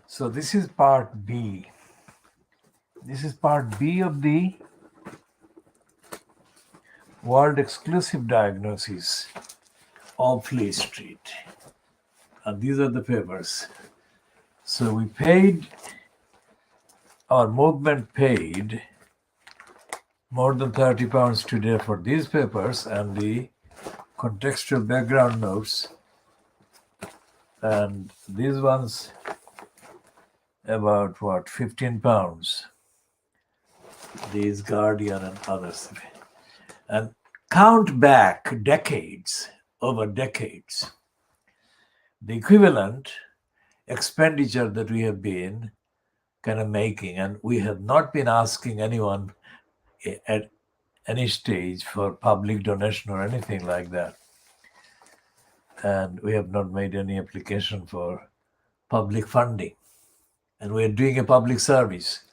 So this is part B. This is part B of the world exclusive diagnosis of Fleet Street. And these are the papers. So we paid, our movement paid more than £30 today for these papers and the contextual background notes. And these ones about what, £15. These Guardian and others. And count back decades, over decades, the equivalent expenditure that we have been kind of making, and we have not been asking anyone at any stage for public donation or anything like that. And we have not made any application for public funding. And we are doing a public service.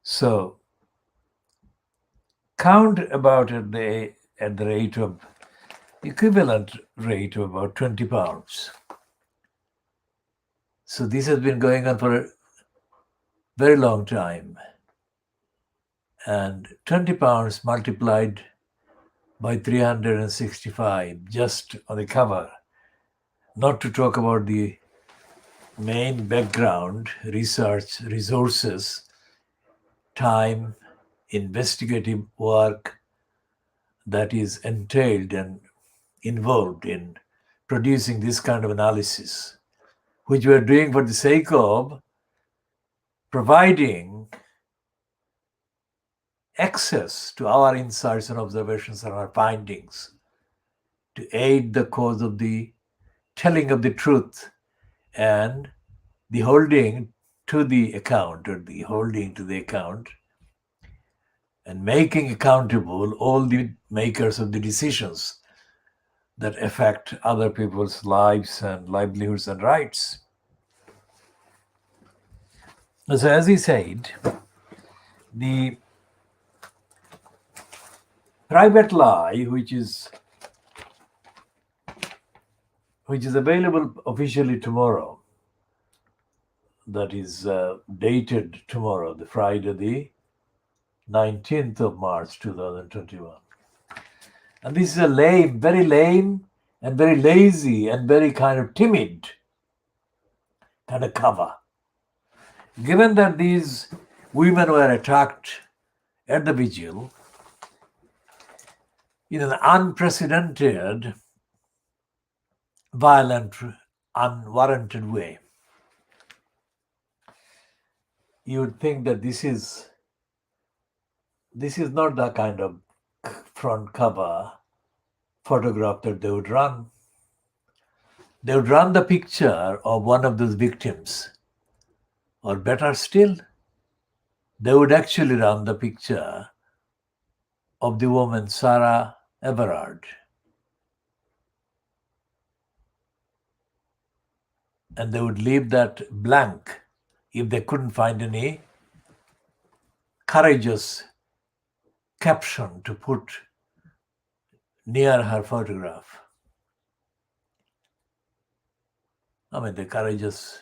So count about at the rate of, equivalent rate of about £20. So this has been going on for a very long time. And £20 multiplied by 365 just on the cover, not to talk about the main background, research, resources, time, investigative work that is entailed and involved in producing this kind of analysis, which we are doing for the sake of providing access to our insights and observations and our findings to aid the cause of the telling of the truth and the holding to the account, or the holding to the account, and making accountable all the makers of the decisions that affect other people's lives and livelihoods and rights. So as he said, the private lie, which is available officially tomorrow, that is dated tomorrow, the Friday, the 19th of March 2021. And this is a lame, very lame and very lazy and very kind of timid kind of cover. Given that these women were attacked at the vigil in an unprecedented, violent, unwarranted way, you would think that this is not the kind of front cover photograph that they would run. They would run the picture of one of those victims. Or better still, they would actually run the picture of the woman Sarah Everard. And they would leave that blank if they couldn't find any courageous caption to put near her photograph. I mean, the courageous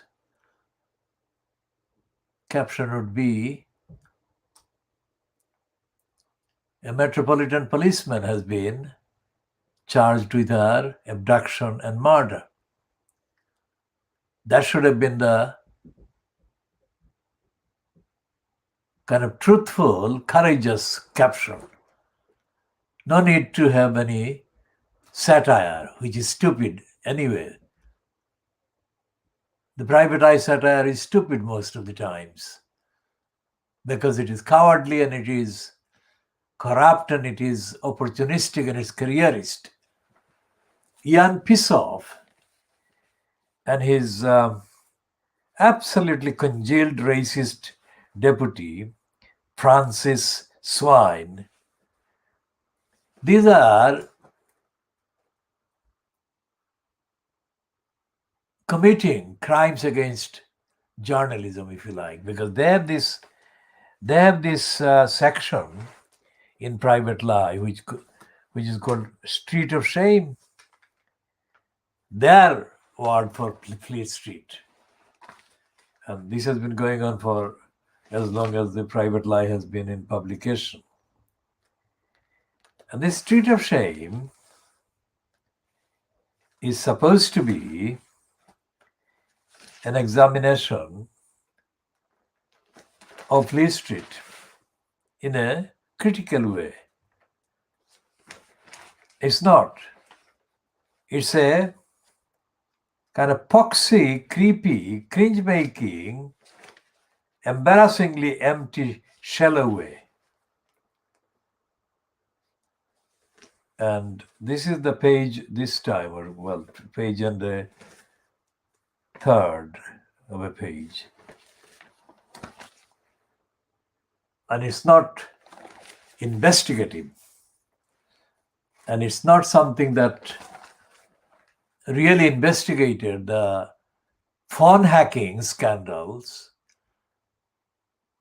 caption would be, a metropolitan policeman has been charged with her abduction and murder. That should have been the kind of truthful, courageous caption. No need to have any satire, which is stupid anyway. The private eye satire is stupid most of the times because it is cowardly and it is corrupt and it is opportunistic and it's careerist. Jan Pissoff and his absolutely congealed racist deputy, Francis Swine, these are committing crimes against journalism, if you like, because they have this section in Private Lie, which is called Street of Shame. Their word for Fleet Street. And this has been going on for as long as the private lie has been in publication. And this street of shame is supposed to be an examination of Fleet Street in a critical way. It's not. It's a kind of poxy, creepy, cringe-making, embarrassingly empty, shallow way. And this is the page this time, or well, page and the third of a page. And it's not investigative. And it's not something that really investigated the phone hacking scandals,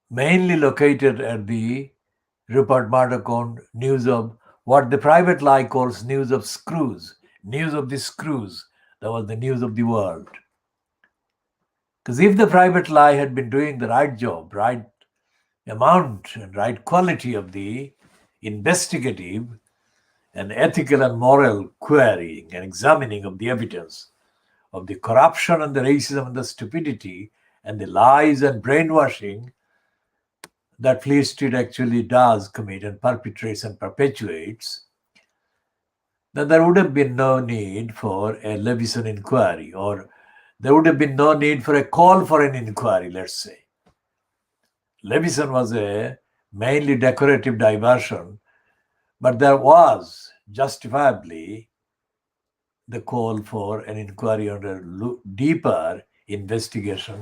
mainly located at the Rupert Murdoch-owned news of what the private lie calls news of screws, news of the screws. That was the news of the world. Because if the private lie had been doing the right job, right amount and right quality of the investigative and ethical and moral querying and examining of the evidence of the corruption and the racism and the stupidity and the lies and brainwashing that Fleet Street actually does commit and perpetrates and perpetuates, then there would have been no need for a Levison inquiry, or there would have been no need for a call for an inquiry, let's say. Levison was a mainly decorative diversion, but there was justifiably the call for an inquiry on a deeper investigation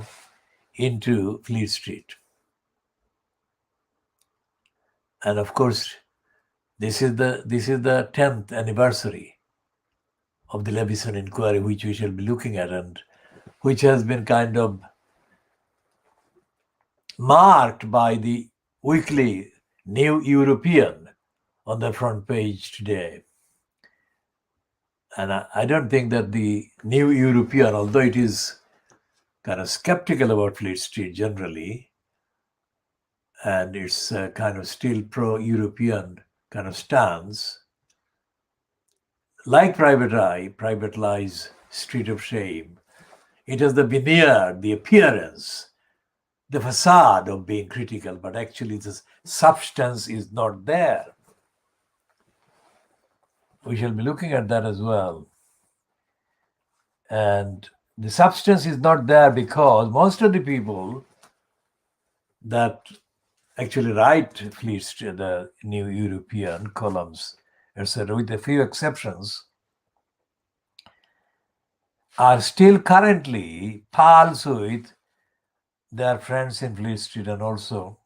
into Fleet Street. And of course, this is the 10th anniversary of the Levison inquiry, which we shall be looking at, and which has been kind of marked by the weekly New European on the front page today. And I don't think that the New European, although it is kind of skeptical about Fleet Street generally, and it's kind of still pro-European kind of stance, like Private Lie's Street of Shame, it has the veneer, the appearance, the facade of being critical, but actually the substance is not there. We shall be looking at that as well. And the substance is not there because most of the people that actually write Fleet Street, the New European columns, etc., with a few exceptions, are still currently pals with their friends in Fleet Street, and also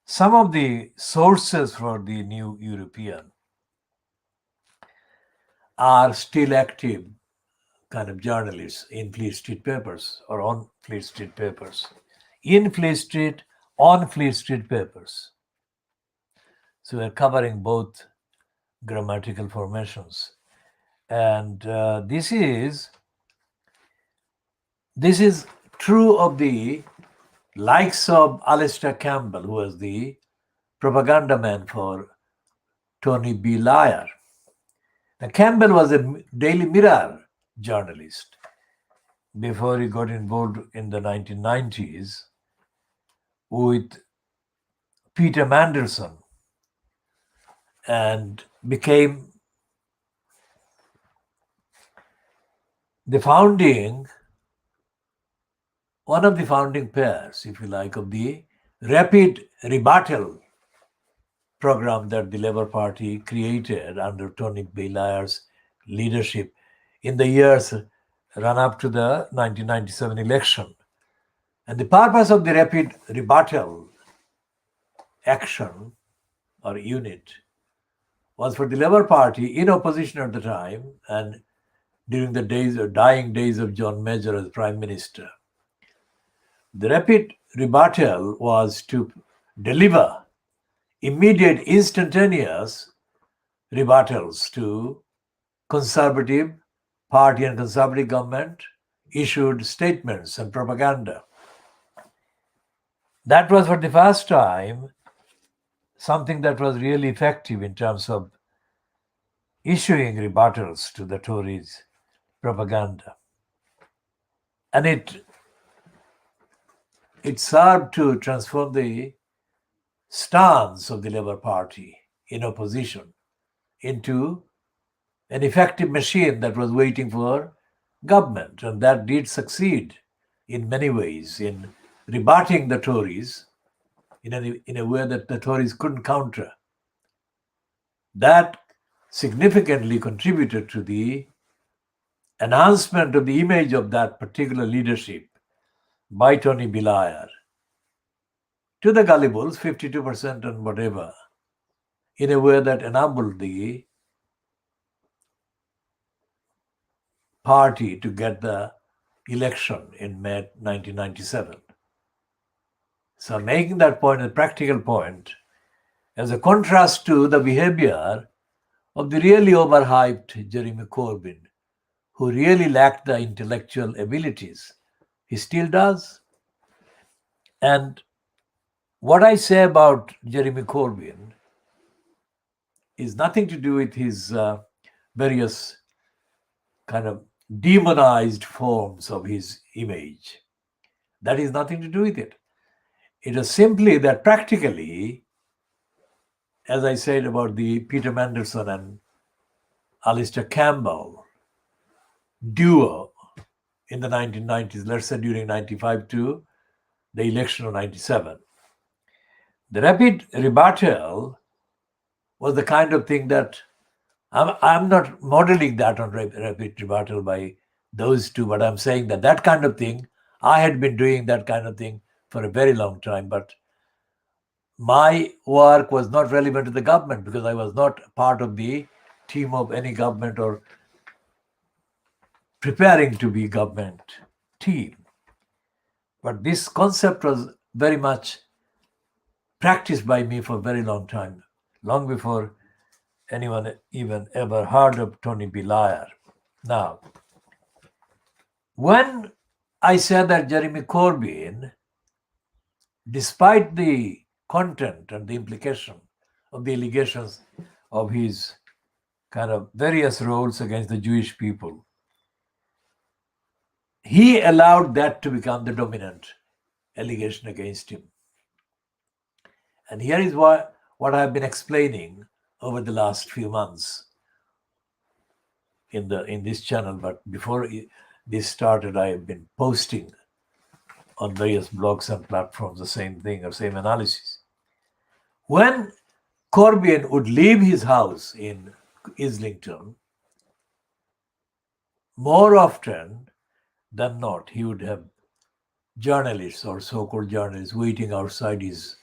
some of the sources for the New European are still active kind of journalists in Fleet Street papers or on Fleet Street papers, in Fleet Street, on Fleet Street papers. So we're covering both grammatical formations. And this is true of the likes of Alistair Campbell, who was the propaganda man for Tony Blair. Now, Campbell was a Daily Mirror journalist before he got involved in the 1990s with Peter Mandelson and became one of the founding pairs, if you like, of the rapid rebuttal program that the Labour Party created under Tony Blair's leadership in the years run up to the 1997 election. And the purpose of the rapid rebuttal action or unit was for the Labour Party in opposition at the time and during the dying days of John Major as Prime Minister. The rapid rebuttal was to deliver immediate, instantaneous rebuttals to Conservative Party and Conservative government issued statements and propaganda. That was for the first time something that was really effective in terms of issuing rebuttals to the Tories' propaganda. And it served to transform the stance of the Labour Party in opposition into an effective machine that was waiting for government. And that did succeed in many ways in rebutting the Tories in a way that the Tories couldn't counter. That significantly contributed to the enhancement of the image of that particular leadership by Tony Blair to the gullibles, 52% and whatever, in a way that enabled the party to get the election in May 1997. So making that point a practical point as a contrast to the behavior of the really overhyped Jeremy Corbyn, who really lacked the intellectual abilities. He still does. And what I say about Jeremy Corbyn is nothing to do with his various kind of demonized forms of his image. That is nothing to do with it. It is simply that practically, as I said about the Peter Mandelson and Alistair Campbell duo in the 1990s, let's say during 95 to the election of 97, the rapid rebuttal was the kind of thing that I'm not modeling that on rapid rebuttal by those two, but I'm saying that that kind of thing, I had been doing that kind of thing for a very long time, but my work was not relevant to the government because I was not part of the team of any government or preparing to be government team. But this concept was very much practiced by me for a very long time, long before anyone even ever heard of Tony Blair. Now, when I said that Jeremy Corbyn, despite the content and the implication of the allegations of his kind of various roles against the Jewish people, he allowed that to become the dominant allegation against him. And here is what I've been explaining over the last few months in this channel. But before this started, I have been posting on various blogs and platforms the same thing or same analysis. When Corbyn would leave his house in Islington, more often than not, he would have journalists or so-called journalists waiting outside his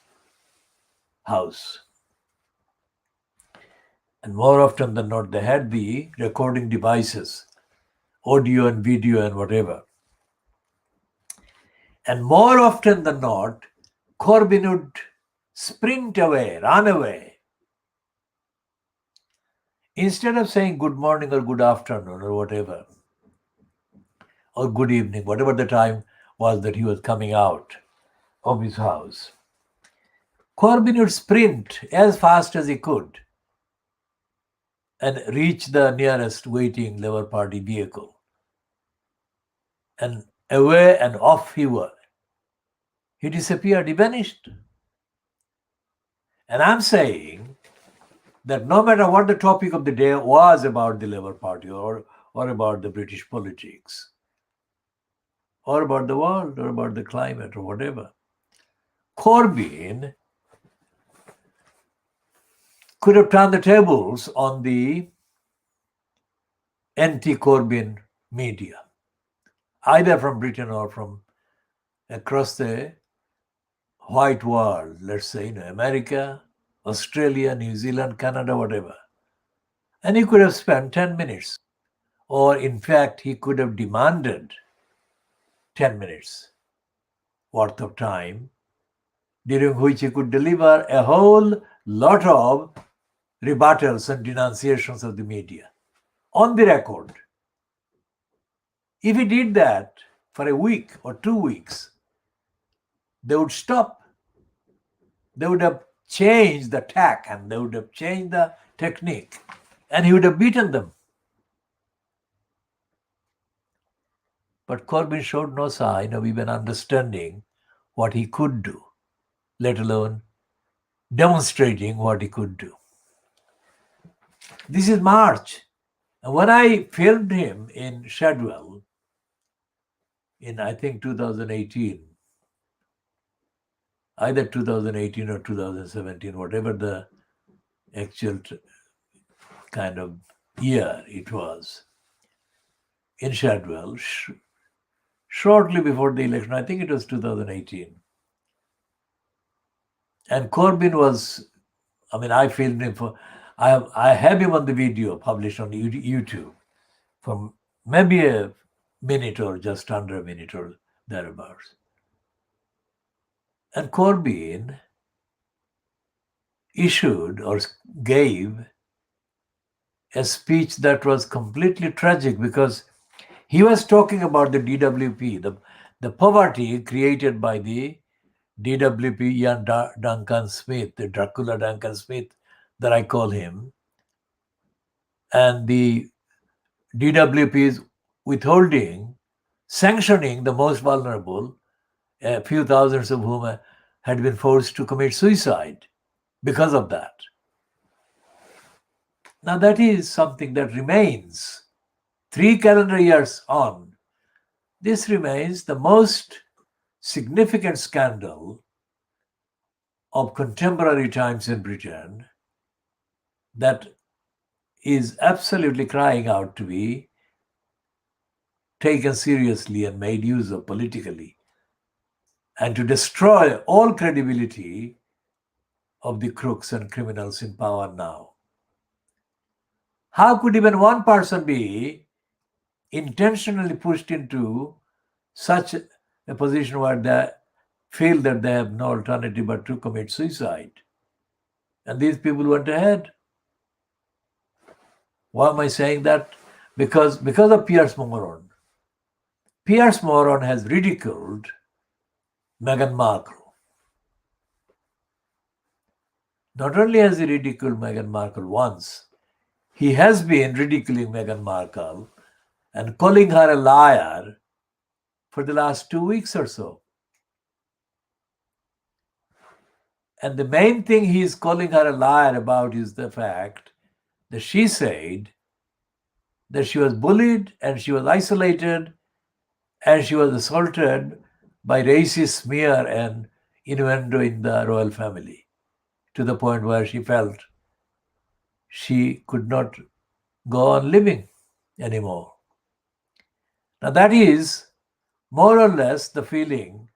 house. And more often than not, they had the recording devices, audio and video and whatever. And more often than not, Corbyn would sprint away, run away. Instead of saying good morning or good afternoon or whatever, or good evening, whatever the time was that he was coming out of his house, Corbyn would sprint as fast as he could and reach the nearest waiting Labour Party vehicle. And away and off he was. He disappeared, he vanished. And I'm saying that no matter what the topic of the day was about the Labour Party or about the British politics, or about the world, or about the climate, or whatever, Corbyn could have turned the tables on the anti-Corbyn media, either from Britain or from across the white world, let's say, America, Australia, New Zealand, Canada, whatever. And he could have spent 10 minutes, or in fact, he could have demanded 10 minutes worth of time, during which he could deliver a whole lot of rebuttals and denunciations of the media on the record, If he did that for a week or 2 weeks, they would stop. They would have changed the tack and they would have changed the technique and he would have beaten them. But Corbyn showed no sign of even understanding what he could do, let alone demonstrating what he could do. This is March. And when I filmed him in Shadwell in, I think, 2018, either 2018 or 2017, whatever the actual kind of year it was, in Shadwell, shortly before the election, I think it was 2018. And Corbyn was, I filmed him for, I have him on the video published on YouTube for maybe a minute or just under a minute or thereabouts. And Corbyn issued or gave a speech that was completely tragic because he was talking about the DWP, the poverty created by the DWP, Ian Duncan Smith, the Dracula Duncan Smith that I call him, and the DWP's withholding, sanctioning the most vulnerable, a few thousands of whom had been forced to commit suicide because of that. Now that is something that remains 3 calendar years on. This remains the most significant scandal of contemporary times in Britain that is absolutely crying out to be taken seriously and made use of politically, and to destroy all credibility of the crooks and criminals in power now. How could even one person be intentionally pushed into such a position where they feel that they have no alternative but to commit suicide? And these people went ahead. Why am I saying that? Because of Piers Morgan. Piers Morgan has ridiculed Meghan Markle. Not only has he ridiculed Meghan Markle once, he has been ridiculing Meghan Markle and calling her a liar for the last 2 weeks or so. And the main thing he is calling her a liar about is the fact that she said that she was bullied and she was isolated and she was assaulted by racist smear and innuendo in the royal family, to the point where she felt she could not go on living anymore. Now that is more or less the feeling,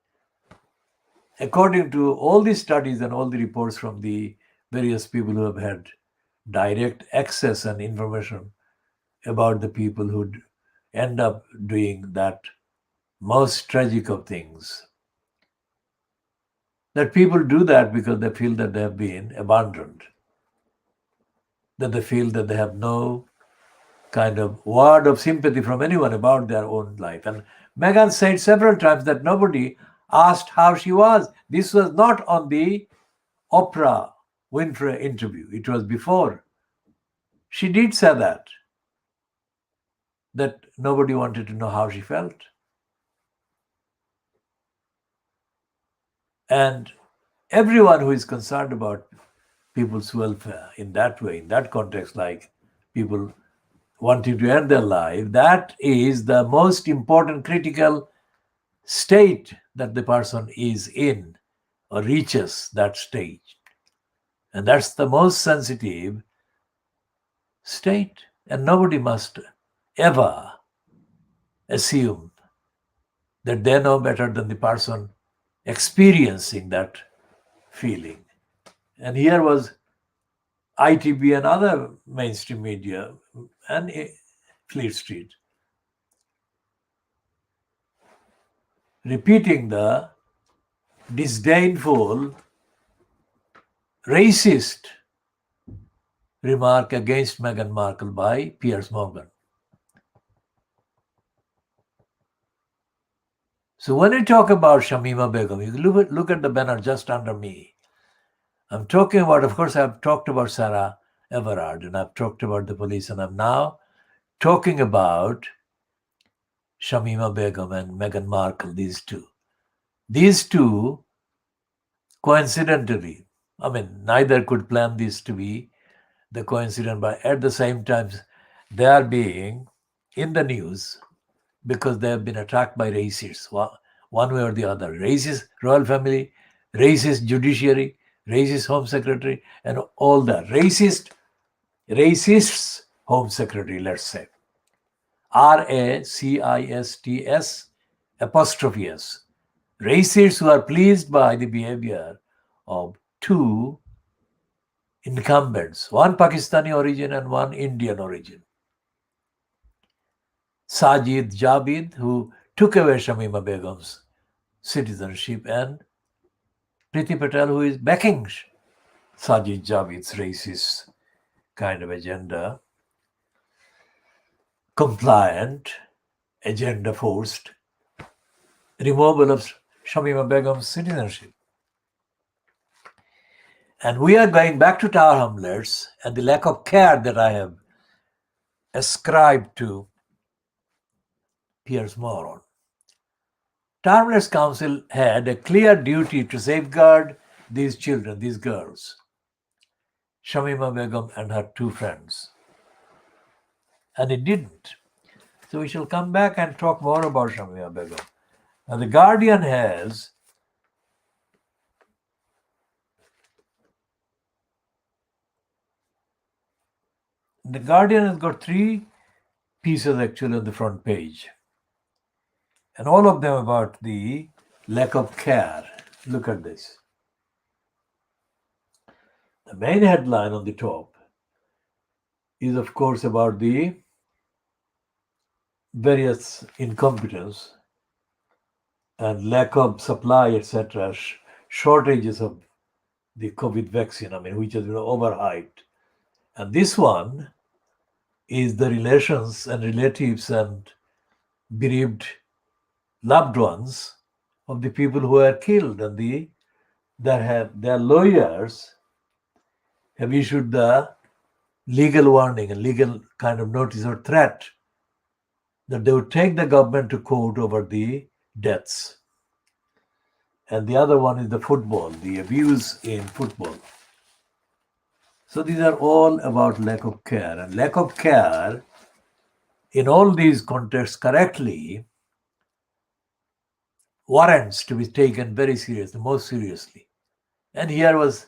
according to all the studies and all the reports from the various people who have had direct access and information about the people who end up doing that most tragic of things. That people do that because they feel that they have been abandoned, that they feel that they have no kind of word of sympathy from anyone about their own life. And Meghan said several times that nobody asked how she was. This was not on the Oprah Winfrey interview. It was before. She did say that nobody wanted to know how she felt. And everyone who is concerned about people's welfare in that way, in that context, like people wanting to end their life, that is the most important critical state that the person is in or reaches that stage. And that's the most sensitive state. And nobody must ever assume that they know better than the person experiencing that feeling. And here was ITV and other mainstream media and Fleet Street repeating the disdainful, racist remark against Meghan Markle by Piers Morgan. So when you talk about Shamima Begum, you look at the banner just under me. I'm talking about, of course, I've talked about Sarah Everard and I've talked about the police, and I'm now talking about Shamima Begum and Meghan Markle, these two. These two, coincidentally, I mean, neither could plan this to be the coincidence, but at the same time, they are being in the news because they have been attacked by racists, one way or the other. Racist royal family, racist judiciary, racist home secretary, and all that. Racists home secretary, let's say. RACISTS apostrophe S. Racists who are pleased by the behavior of two incumbents, one Pakistani origin and one Indian origin. Sajid Javid, who took away Shamima Begum's citizenship, and Priti Patel, who is backing Sajid Javid's racist kind of agenda, compliant, agenda forced removal of Shamima Begum's citizenship. And we are going back to Tower Hamlets and the lack of care that I have ascribed to Piers Morgan. Tower Hamlets Council had a clear duty to safeguard these children, these girls, Shamima Begum and her two friends. And it didn't. So we shall come back and talk more about Shamima Begum. Now the Guardian has got three pieces actually on the front page. And all of them about the lack of care. Look at this. The main headline on the top is, of course, about the various incompetence and lack of supply, etc., shortages of the COVID vaccine, which has been overhyped. And this one is the relations and relatives and bereaved loved ones of the people who were killed, and their lawyers have issued the legal warning, a legal kind of notice or threat that they would take the government to court over the deaths. And the other one is the abuse in football. So these are all about lack of care. And lack of care in all these contexts correctly warrants to be taken very seriously, most seriously. And here is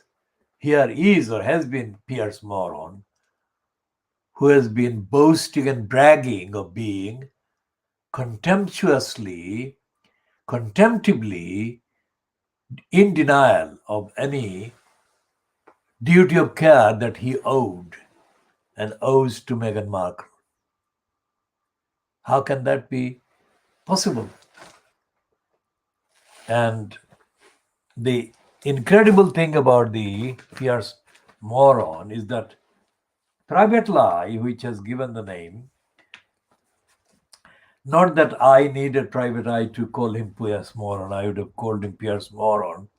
or has been Piers Morgan, who has been boasting and bragging of being contemptibly in denial of any duty of care that he owed and owes to Meghan Markle. How can that be possible? And the incredible thing about the Piers Morgan is that Private Lie, which has given the name, not that I needed Private Eye to call him Piers Morgan, I would have called him Piers Morgan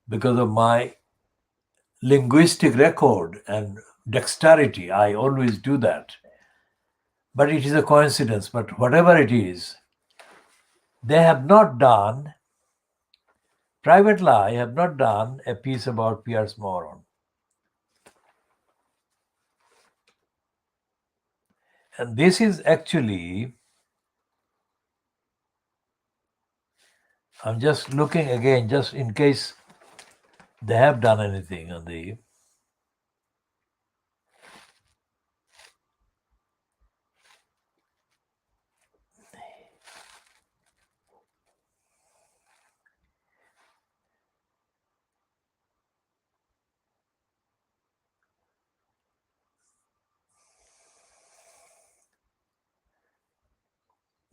because of my linguistic record and dexterity. I always do that. But it is a coincidence. But whatever it is, they have not done, Private Lie have not done a piece about Piers Morgan. And this is actually, I'm just looking again, just in case they have done anything on the,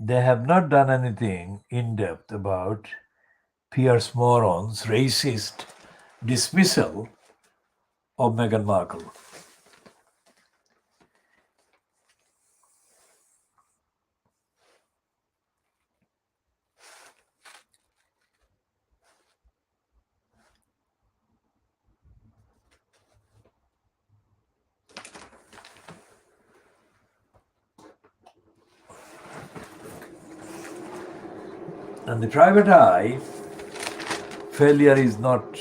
they have not done anything in depth about Piers Morgan's racist dismissal of Meghan Markle. And the private eye, failure is not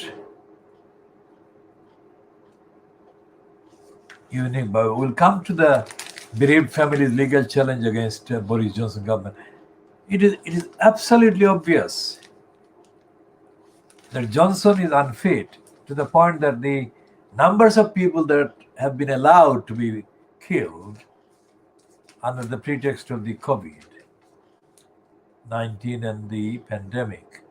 unique, but we'll come to the bereaved families' legal challenge against Boris Johnson government. It is absolutely obvious that Johnson is unfit to the point that the numbers of people that have been allowed to be killed under the pretext of the COVID-19 and the pandemic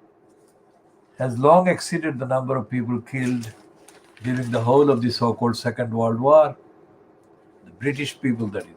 has long exceeded the number of people killed during the whole of the so-called Second World War. The British people, that is.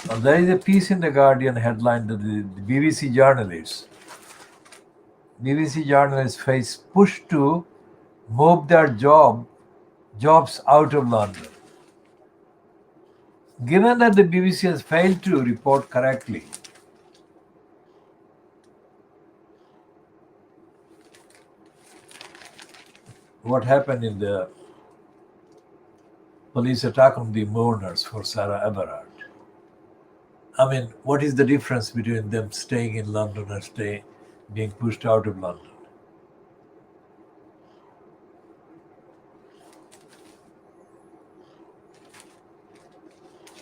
Now, there is a piece in the Guardian headline that the BBC journalists face push to move their jobs out of London. Given that the BBC has failed to report correctly what happened in the police attack on the mourners for Sarah Everard, I mean, what is the difference between them staying in London and being pushed out of London?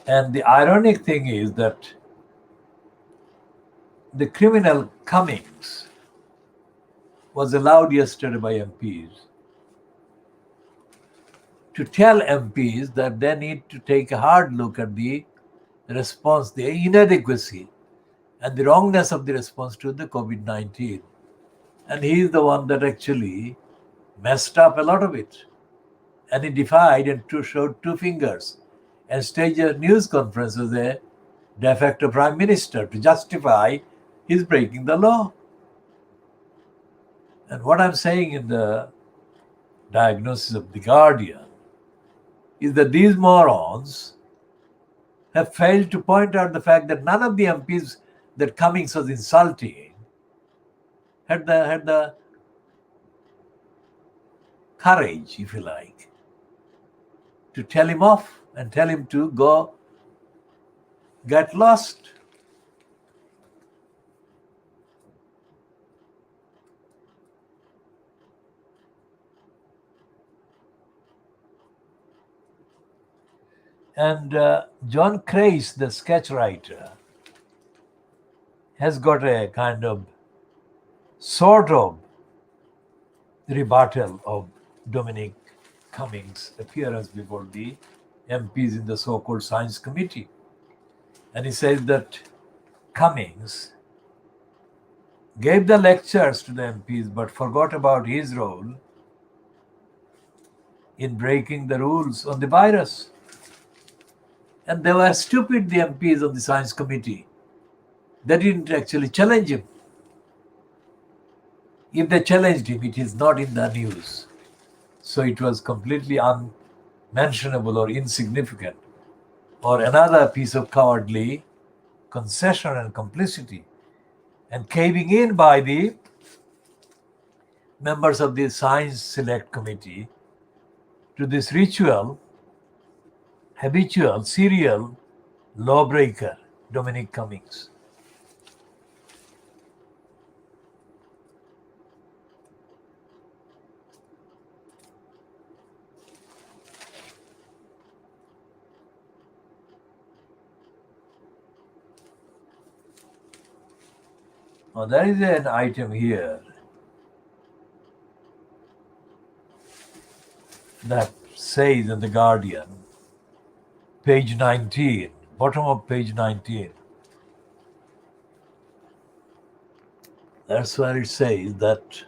And the ironic thing is that the criminal Cummings was allowed yesterday by MPs to tell MPs that they need to take a hard look at the response, the inadequacy and the wrongness of the response to the COVID-19. And he is the one that actually messed up a lot of it. And he defied and showed two fingers and staged a news conference as a de facto prime minister to justify his breaking the law. And what I'm saying in the diagnosis of The Guardian is that these morons have failed to point out the fact that none of the MPs that Cummings was insulting had the courage, if you like, to tell him off and tell him to go get lost. And John Crace, the sketch writer, has got a kind of sort of rebuttal of Dominic Cummings' appearance before the MPs in the so-called Science Committee. And he says that Cummings gave the lectures to the MPs but forgot about his role in breaking the rules on the virus. And they were stupid, the MPs of the Science Committee. They didn't actually challenge him. If they challenged him, it is not in the news. So it was completely unmentionable or insignificant, or another piece of cowardly concession and complicity and caving in by the members of the Science Select Committee to this habitual, serial lawbreaker, Dominic Cummings. Now, there is an item here that says in The Guardian, page 19, bottom of page 19. That's where it says that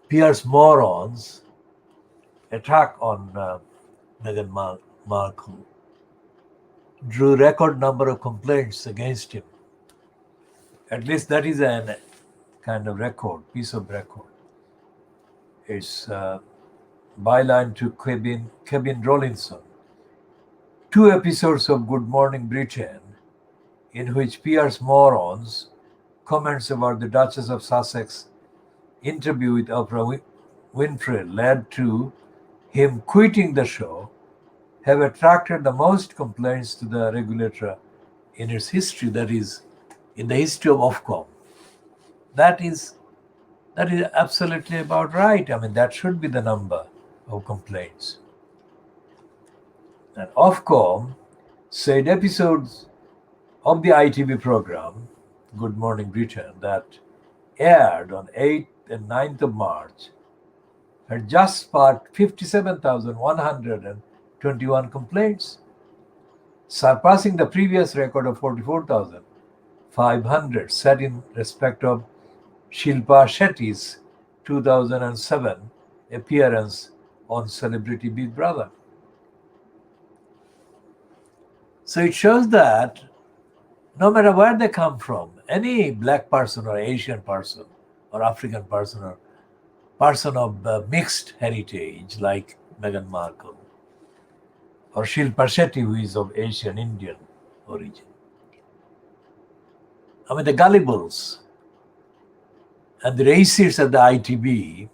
Pierce morons attack on Meghan Markle drew record number of complaints against him. At least that is a kind of piece of record. It's byline to Kevin Rollinson. 2 episodes of Good Morning Britain, in which Piers Morgan's comments about the Duchess of Sussex interview with Oprah Winfrey led to him quitting the show, have attracted the most complaints to the regulator in its history, that is, in the history of Ofcom. That is absolutely about right. I mean, that should be the number of complaints. And Ofcom said episodes of the ITV program, Good Morning Britain, that aired on 8th and 9th of March, had just sparked 57,121 complaints, surpassing the previous record of 44,500 set in respect of Shilpa Shetty's 2007 appearance on Celebrity Big Brother. So it shows that no matter where they come from, any black person or Asian person or African person or person of mixed heritage like Meghan Markle or Shilpa Shetty, who is of Asian Indian origin. I mean, the gullibles and the racists at the ITV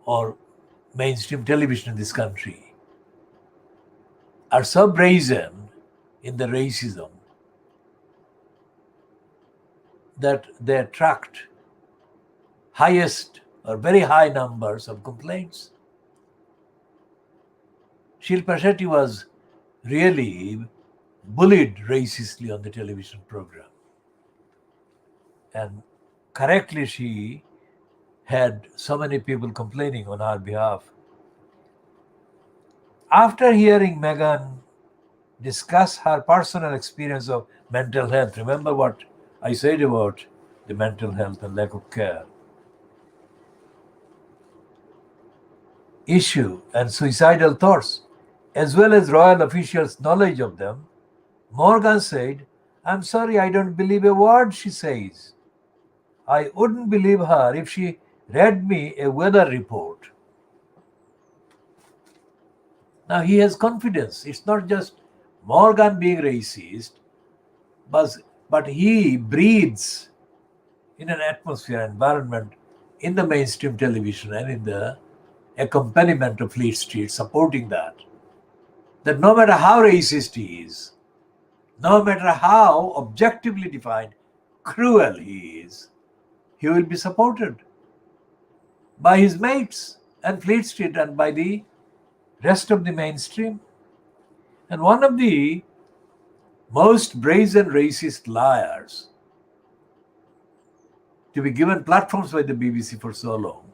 or mainstream television in this country are so brazen in the racism that they attract highest or very high numbers of complaints. Shilpa Shetty was really bullied racistly on the television program. And correctly, she had so many people complaining on her behalf. After hearing Meghan discuss her personal experience of mental health, remember what I said about the mental health and lack of care issue and suicidal thoughts, as well as royal officials' knowledge of them, Morgan said, "I'm sorry, I don't believe a word she says. I wouldn't believe her if she read me a weather report." Now he has confidence. It's not just Morgan being racist, but he breathes in an atmosphere, environment in the mainstream television and in the accompaniment of Fleet Street supporting that no matter how racist he is, no matter how objectively defined cruel he is, he will be supported by his mates and Fleet Street and by the rest of the mainstream. And one of the most brazen racist liars to be given platforms by the BBC for so long,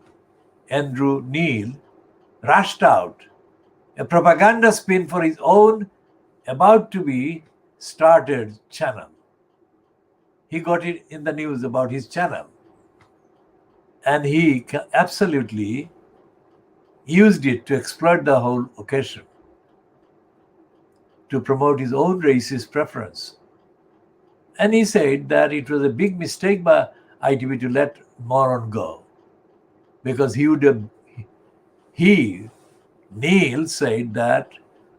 Andrew Neil, rushed out a propaganda spin for his own about to be started channel. He got it in the news about his channel, and he absolutely used it to exploit the whole occasion to promote his own racist preference. And he said that it was a big mistake by ITV to let Moron go, because Neil said that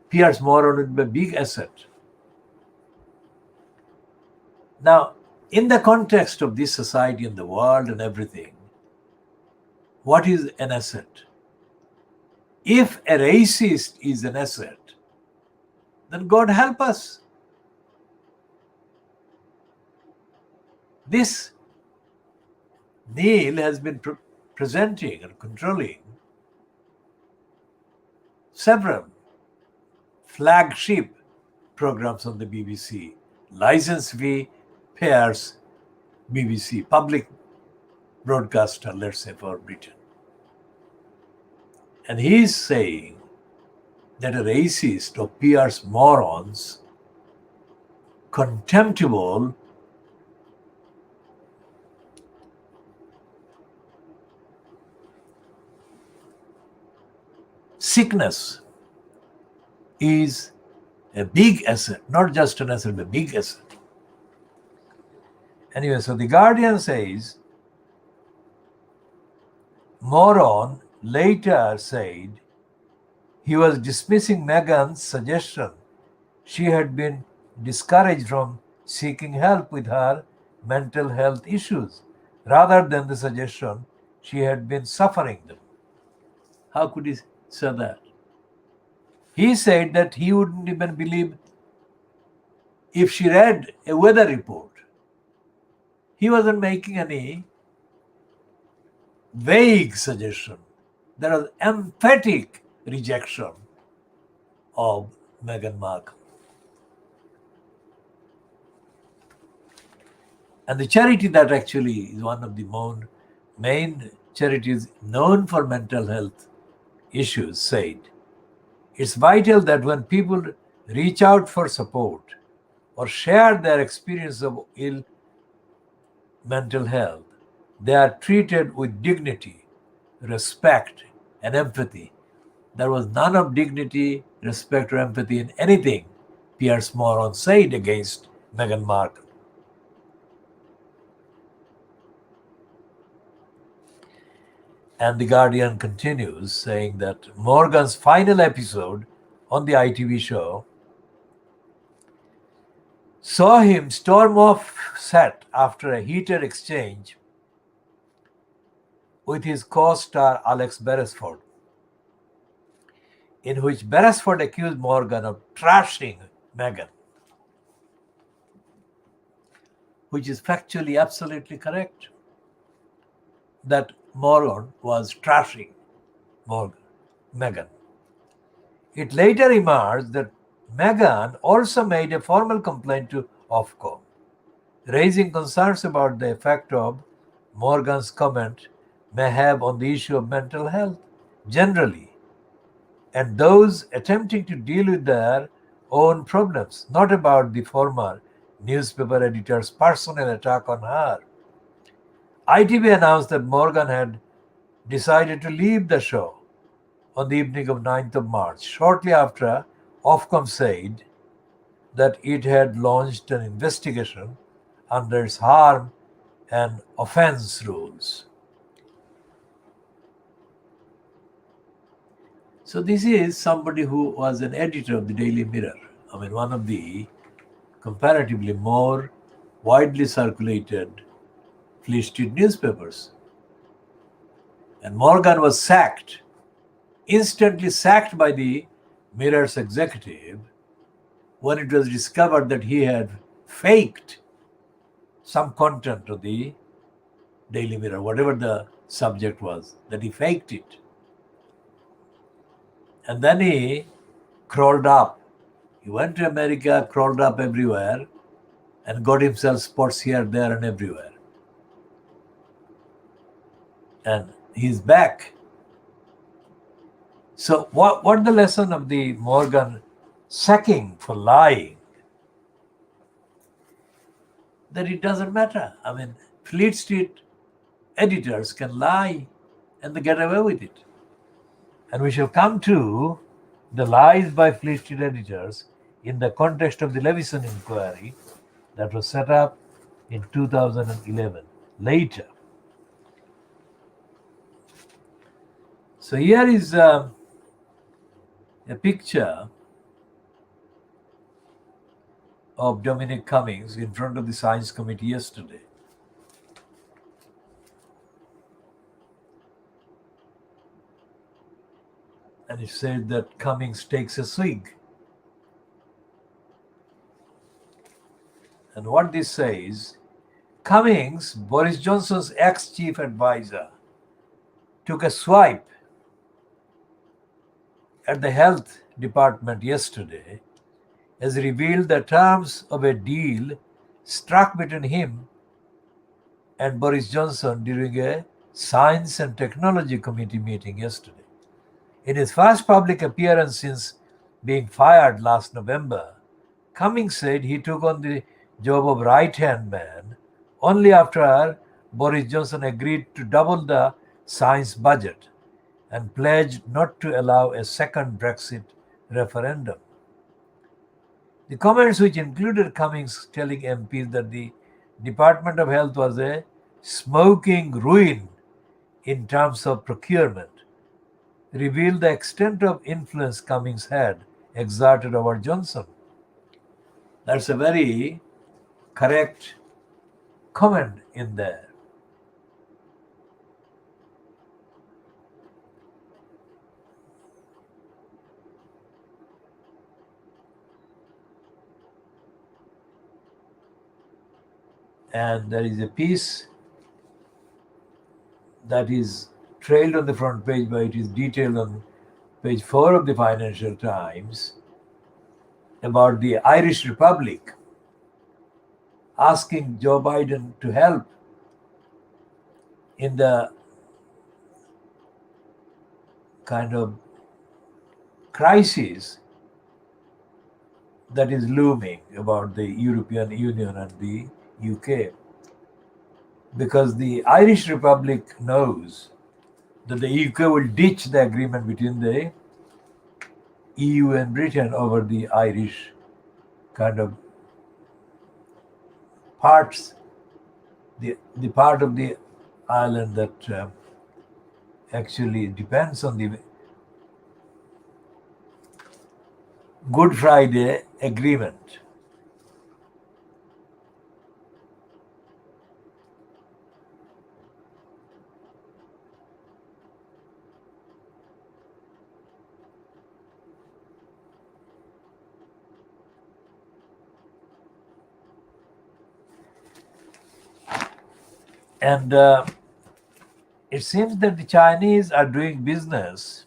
Piers Morgan would be a big asset. Now, in the context of this society and the world and everything, what is an asset? If a racist is an asset, then God help us. This Neil has been presenting and controlling several flagship programs on the BBC, license fee payers BBC, public broadcaster, let's say, for Britain. And he is saying that a racist of Piers Morgan's contemptible sickness is a big asset, not just an asset, but a big asset. Anyway, so The Guardian says moron later said he was dismissing Meghan's suggestion she had been discouraged from seeking help with her mental health issues rather than the suggestion she had been suffering them. How could he say that? He said that he wouldn't even believe if she read a weather report. He wasn't making any vague suggestion. There was emphatic rejection of Meghan Markle. And the charity that actually is one of the main charities known for mental health issues said, it's vital that when people reach out for support or share their experience of ill mental health, they are treated with dignity, respect, and empathy. There was none of dignity, respect, or empathy in anything Piers Morgan said against Meghan Markle. And The Guardian continues, saying that Morgan's final episode on the ITV show saw him storm off set after a heated exchange with his co-star Alex Beresford, in which Beresford accused Morgan of trashing Meghan, which is factually absolutely correct, that Morgan was trashing Meghan. It later emerged that Meghan also made a formal complaint to Ofcom, raising concerns about the effect of Morgan's comment may have on the issue of mental health generally, and those attempting to deal with their own problems, not about the former newspaper editor's personal attack on her. ITV announced that Morgan had decided to leave the show on the evening of 9th of March, shortly after Ofcom said that it had launched an investigation under its harm and offence rules. So this is somebody who was an editor of the Daily Mirror. I mean, one of the comparatively more widely circulated Fleet Street newspapers. And Morgan was sacked, instantly sacked by the Mirror's executive when it was discovered that he had faked some content of the Daily Mirror, whatever the subject was, that he faked it. And then he crawled up. He went to America, crawled up everywhere, and got himself spots here, there, and everywhere. And he's back. So what the lesson of the Morgan sacking for lying? That it doesn't matter. I mean, Fleet Street editors can lie and they get away with it. And we shall come to the lies by Fleet Street editors in the context of the Levison inquiry that was set up in 2011, later. So here is a picture of Dominic Cummings in front of the Science Committee yesterday. And it said that Cummings takes a swig. And what this says, Cummings, Boris Johnson's ex-chief advisor, took a swipe at the health department yesterday has revealed the terms of a deal struck between him and Boris Johnson during a Science and Technology Committee meeting yesterday. In his first public appearance since being fired last November, Cummings said he took on the job of right-hand man only after Boris Johnson agreed to double the science budget and pledged not to allow a second Brexit referendum. The comments, which included Cummings telling MPs that the Department of Health was a smoking ruin in terms of procurement reveal the extent of influence Cummings had exerted over Johnson. That's a very correct comment in there. And there is a piece that is trailed on the front page, but it is detailed on page 4 of the Financial Times about the Irish Republic asking Joe Biden to help in the kind of crisis that is looming about the European Union and the UK. Because the Irish Republic knows that the UK will ditch the agreement between the EU and Britain over the Irish kind of parts, the part of the island that actually depends on the Good Friday Agreement. And it seems that the Chinese are doing business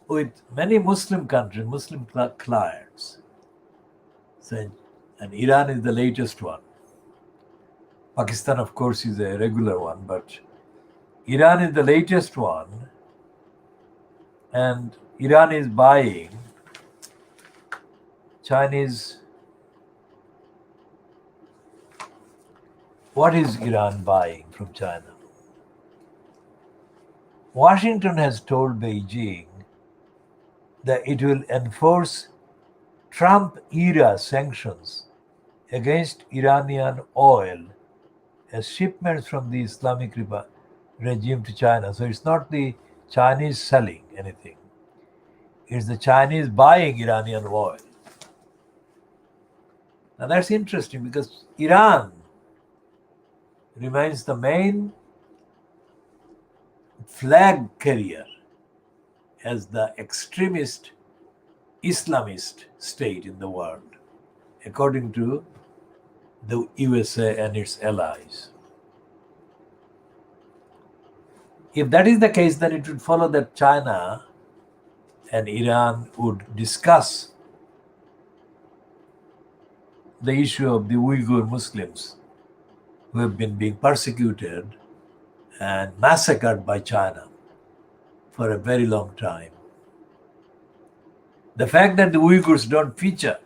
with many Muslim countries, Muslim clients. So, and Iran is the latest one. Pakistan, of course, is a regular one, but Iran is the latest one. And Iran is buying Chinese. What is Iran buying from China? Washington has told Beijing that it will enforce Trump-era sanctions against Iranian oil as shipments from the Islamic regime to China. So it's not the Chinese selling anything. It's the Chinese buying Iranian oil. Now that's interesting because Iran remains the main flag carrier as the extremist Islamist state in the world, according to the USA and its allies. If that is the case, then it would follow that China and Iran would discuss the issue of the Uyghur Muslims who have been being persecuted and massacred by China for a very long time. The fact that the Uyghurs don't feature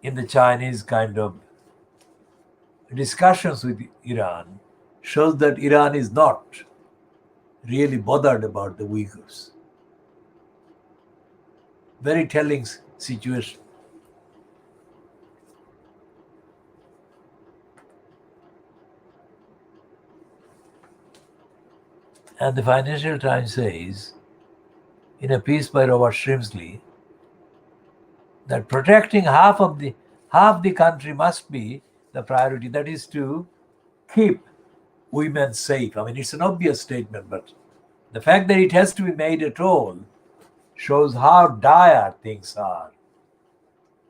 in the Chinese kind of discussions with Iran shows that Iran is not really bothered about the Uyghurs. Very telling situation. And the Financial Times says, in a piece by Robert Shrimsley, that protecting half the country must be the priority. That is to keep women safe. I mean, it's an obvious statement, but the fact that it has to be made at all shows how dire things are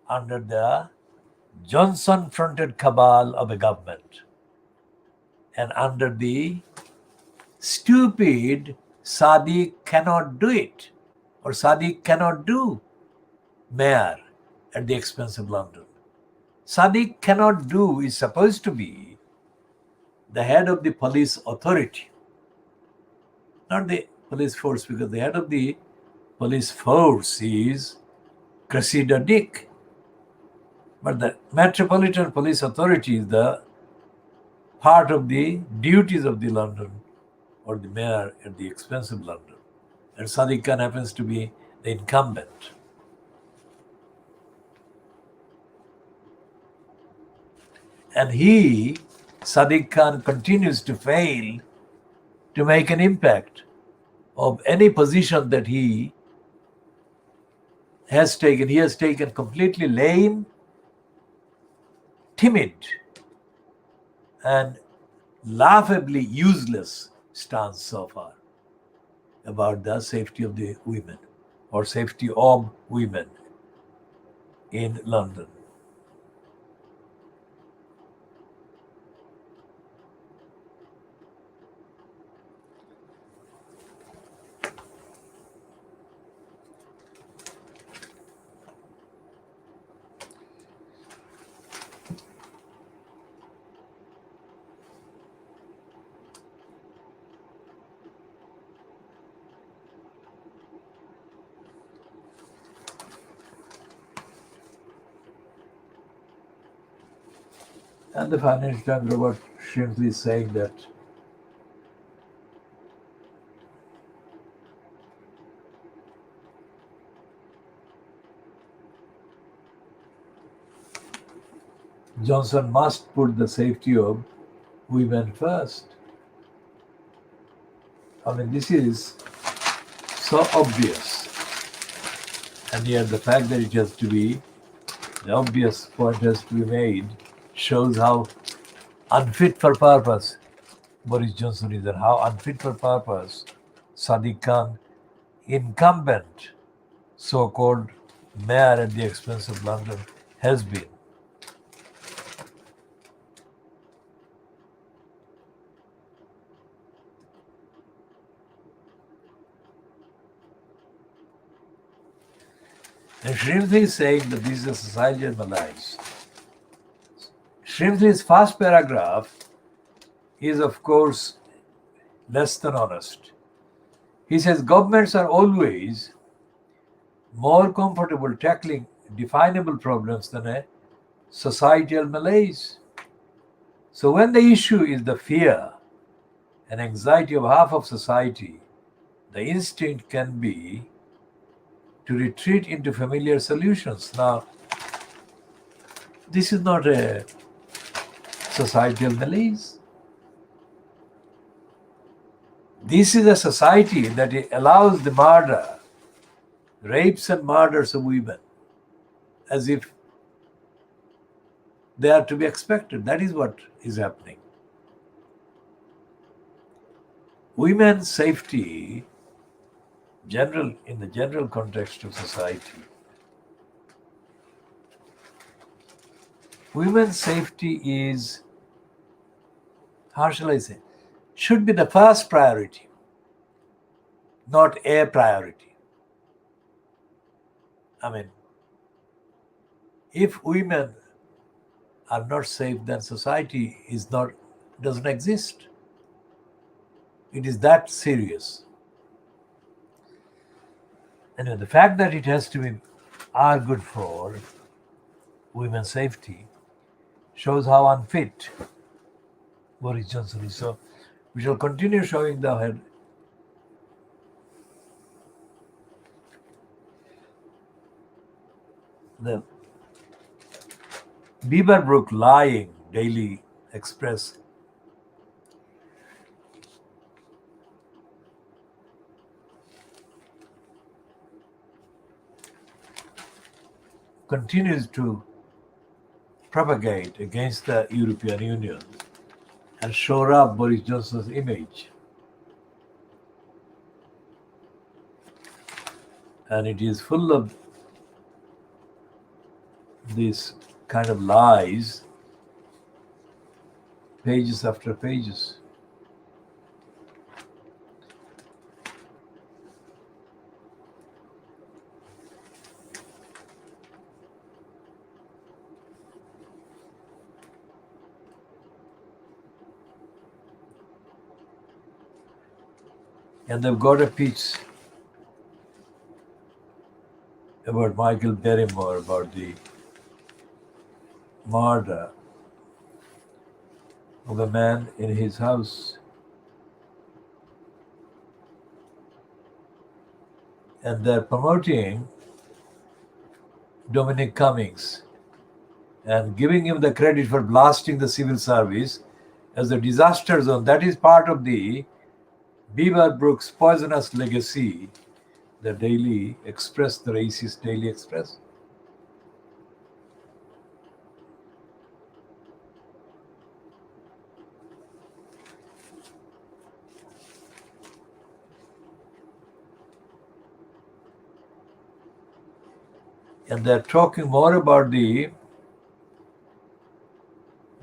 under the Johnson-fronted cabal of a government and under the stupid Sadiq cannot do it, or Sadiq cannot do mayor at the expense of London. Sadiq cannot do is supposed to be the head of the police authority, not the police force, because the head of the police force is Cressida Dick. But the Metropolitan Police Authority is the part of the duties of the London or the mayor at the expense of London. And Sadiq Khan happens to be the incumbent. And he Sadiq Khan continues to fail to make an impact of any position that he has taken. He has taken completely lame, timid, and laughably useless stance so far about the safety of the women or safety of women in London. And the Financial Times, Robert Shrimpley, is saying that Johnson must put the safety of women first. I mean, this is so obvious. And yet the fact that it has to be, the obvious point has to be made, shows how unfit for purpose Boris Johnson is and how unfit for purpose Sadiq Khan, incumbent so-called mayor at the expense of London, has been. And Shrimpley is saying that this is a societal malaise. Shrimpley's first paragraph is, of course, less than honest. He says governments are always more comfortable tackling definable problems than a societal malaise. So when the issue is the fear and anxiety of half of society, the instinct can be to retreat into familiar solutions. Now, this is not a societal malaise. This is a society that allows the murder, rapes and murders of women as if they are to be expected. That is what is happening. Women's safety, in the general context of society, women's safety is, how shall I say, should be the first priority, not a priority. I mean, if women are not safe, then society doesn't exist. It is that serious. And the fact that it has to be argued for women's safety shows how unfit Boris Johnson is. So we shall continue showing the head. The Beaverbrook lying Daily Express continues to propagate against the European Union and shore up Boris Johnson's image. And it is full of these kind of lies, pages after pages. And they've got a piece about Michael Barrymore, about the murder of a man in his house. And they're promoting Dominic Cummings and giving him the credit for blasting the civil service as a disaster zone. That is part of the Beaver Brook's poisonous legacy, the Daily Express, the racist Daily Express. And they're talking more about the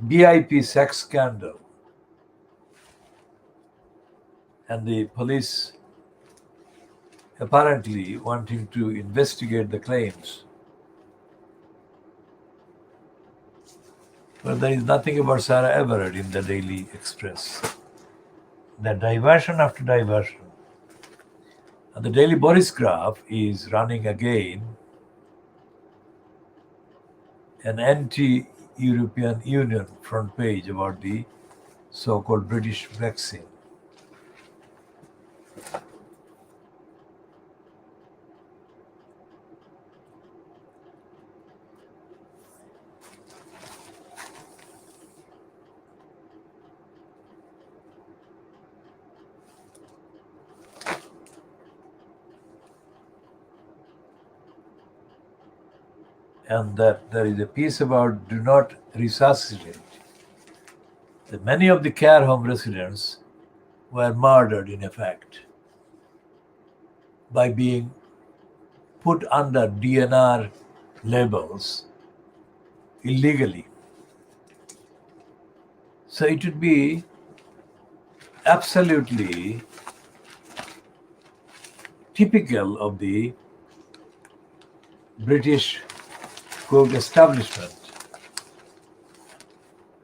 BIP sex scandal. And the police apparently wanting to investigate the claims. But there is nothing about Sarah Everard in the Daily Express. The diversion after diversion. And the Daily Boris Graph is running again an anti-European Union front page about the so-called British vaccine. And that there is a piece about do not resuscitate. That many of the care home residents were murdered in effect by being put under DNR labels illegally. So it would be absolutely typical of the British court establishment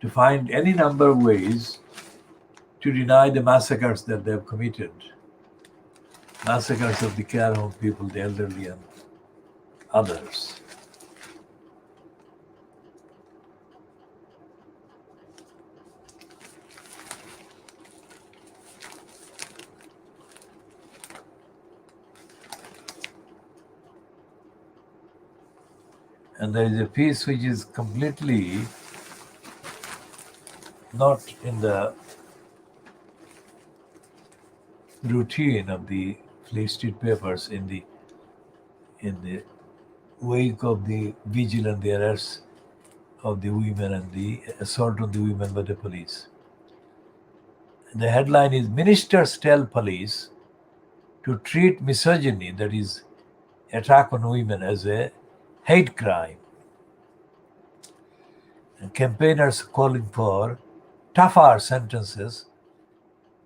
to find any number of ways to deny the massacres that they have committed. Massacres of the care home people, the elderly, and others. And there is a piece which is completely not in the routine of the Fleet Street papers in the wake of the vigil and the arrests of the women and the assault on the women by the police. The headline is Ministers Tell Police to treat misogyny, that is attack on women, as a hate crime. And campaigners calling for tougher sentences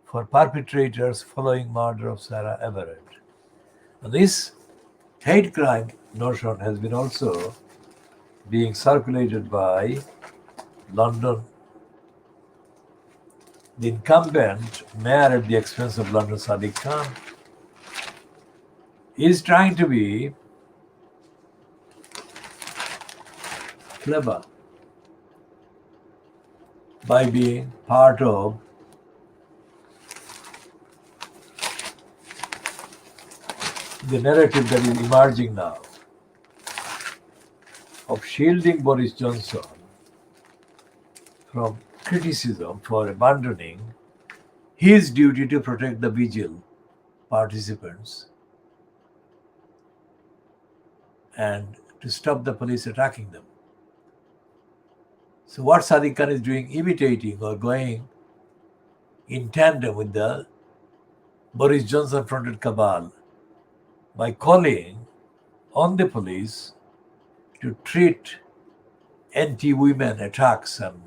for perpetrators following murder of Sarah Everard. Now, this hate crime notion has been also being circulated by London. The incumbent mayor at the expense of London, Sadiq Khan, is trying to be clever by being part of the narrative that is emerging now of shielding Boris Johnson from criticism for abandoning his duty to protect the vigil participants and to stop the police attacking them. So what Sadiq Khan is doing, imitating or going in tandem with the Boris Johnson fronted cabal by calling on the police to treat anti-women attacks and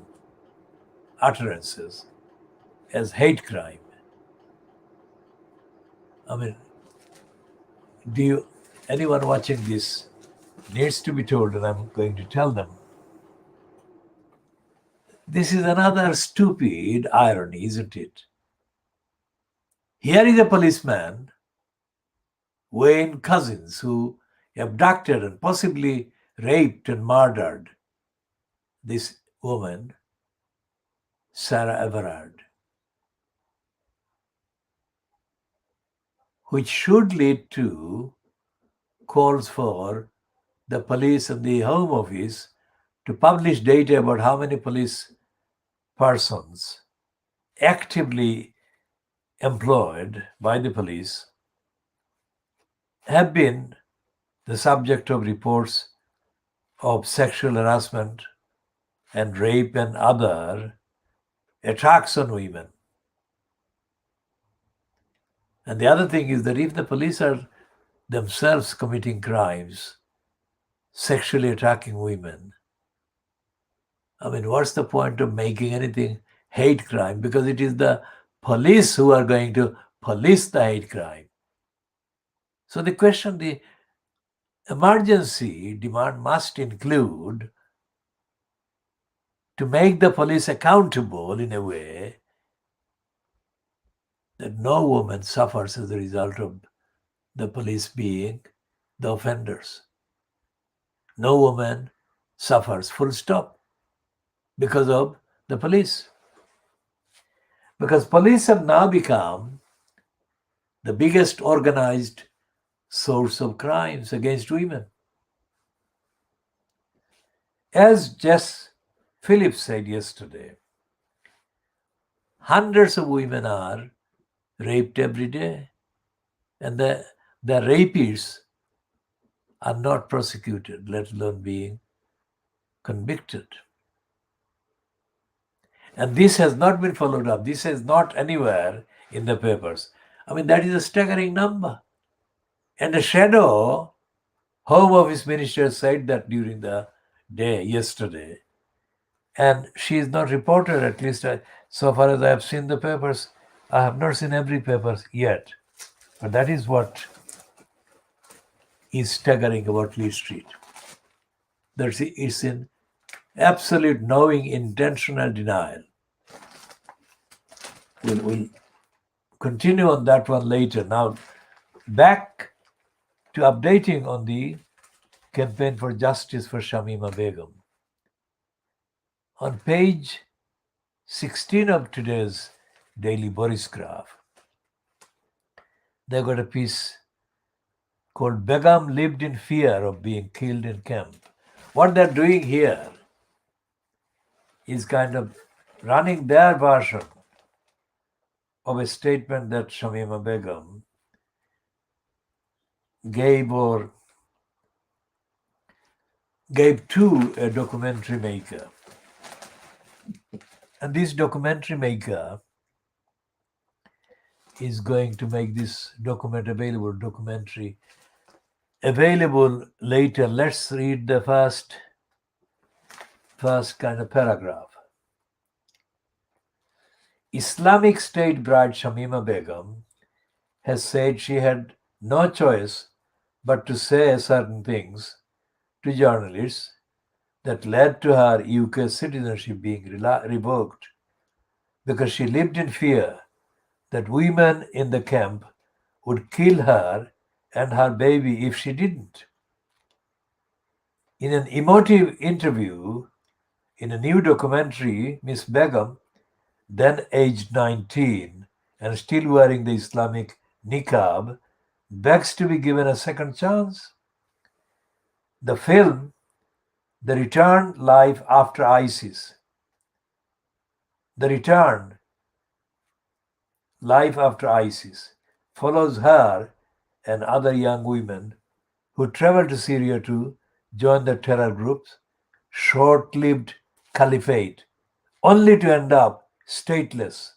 utterances as hate crime. I mean, anyone watching this needs to be told, and I'm going to tell them, this is another stupid irony, isn't it? Here is a policeman, Wayne Couzens, who abducted and possibly raped and murdered this woman, Sarah Everard, which should lead to calls for the police and the Home Office to publish data about how many police persons actively employed by the police have been the subject of reports of sexual harassment and rape and other attacks on women. And the other thing is that if the police are themselves committing crimes, sexually attacking women, I mean, what's the point of making anything hate crime? Because it is the police who are going to police the hate crime. So the emergency demand must include to make the police accountable in a way that no woman suffers as a result of the police being the offenders. No woman suffers, full stop, because of the police. Because police have now become the biggest organized source of crimes against women. As Jess Phillips said yesterday, hundreds of women are raped every day, and the rapists are not prosecuted, let alone being convicted. And this has not been followed up. This is not anywhere in the papers. I mean, that is a staggering number. And the shadow Home Office minister said that during the day yesterday. And she is not reported, at least so far as I have seen the papers. I have not seen every paper yet. But that is what is staggering about Lee Street. That it's in absolute knowing, intentional denial. We'll continue on that one later. Now, back to updating on the campaign for justice for Shamima Begum. On page 16 of today's Daily Boris Graph, they got a piece called Begum Lived in Fear of Being Killed in Camp. What they're doing here is kind of running their version of a statement that Shamima Begum gave to a documentary maker. And this documentary maker is going to make this documentary available later. Let's read the first kind of paragraph. Islamic State bride Shamima Begum has said she had no choice but to say certain things to journalists that led to her UK citizenship being revoked because she lived in fear that women in the camp would kill her and her baby if she didn't. In an emotive interview in a new documentary, Miss Begum, then aged 19 and still wearing the Islamic niqab, begs to be given a second chance. The film, The Return Life After ISIS, follows her and other young women who travel to Syria to join the terror group's short-lived caliphate, only to end up stateless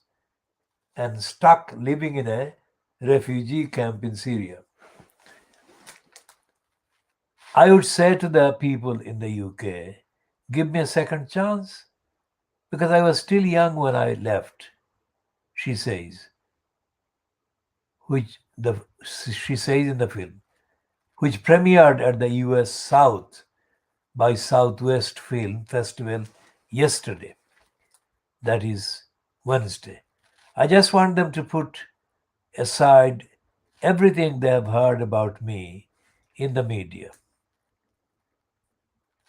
and stuck living in a refugee camp in Syria. I would say to the people in the UK, give me a second chance, because I was still young when I left, she says, she says in the film, which premiered at the US South by Southwest Film Festival yesterday, that is Wednesday. I just want them to put aside everything they have heard about me in the media.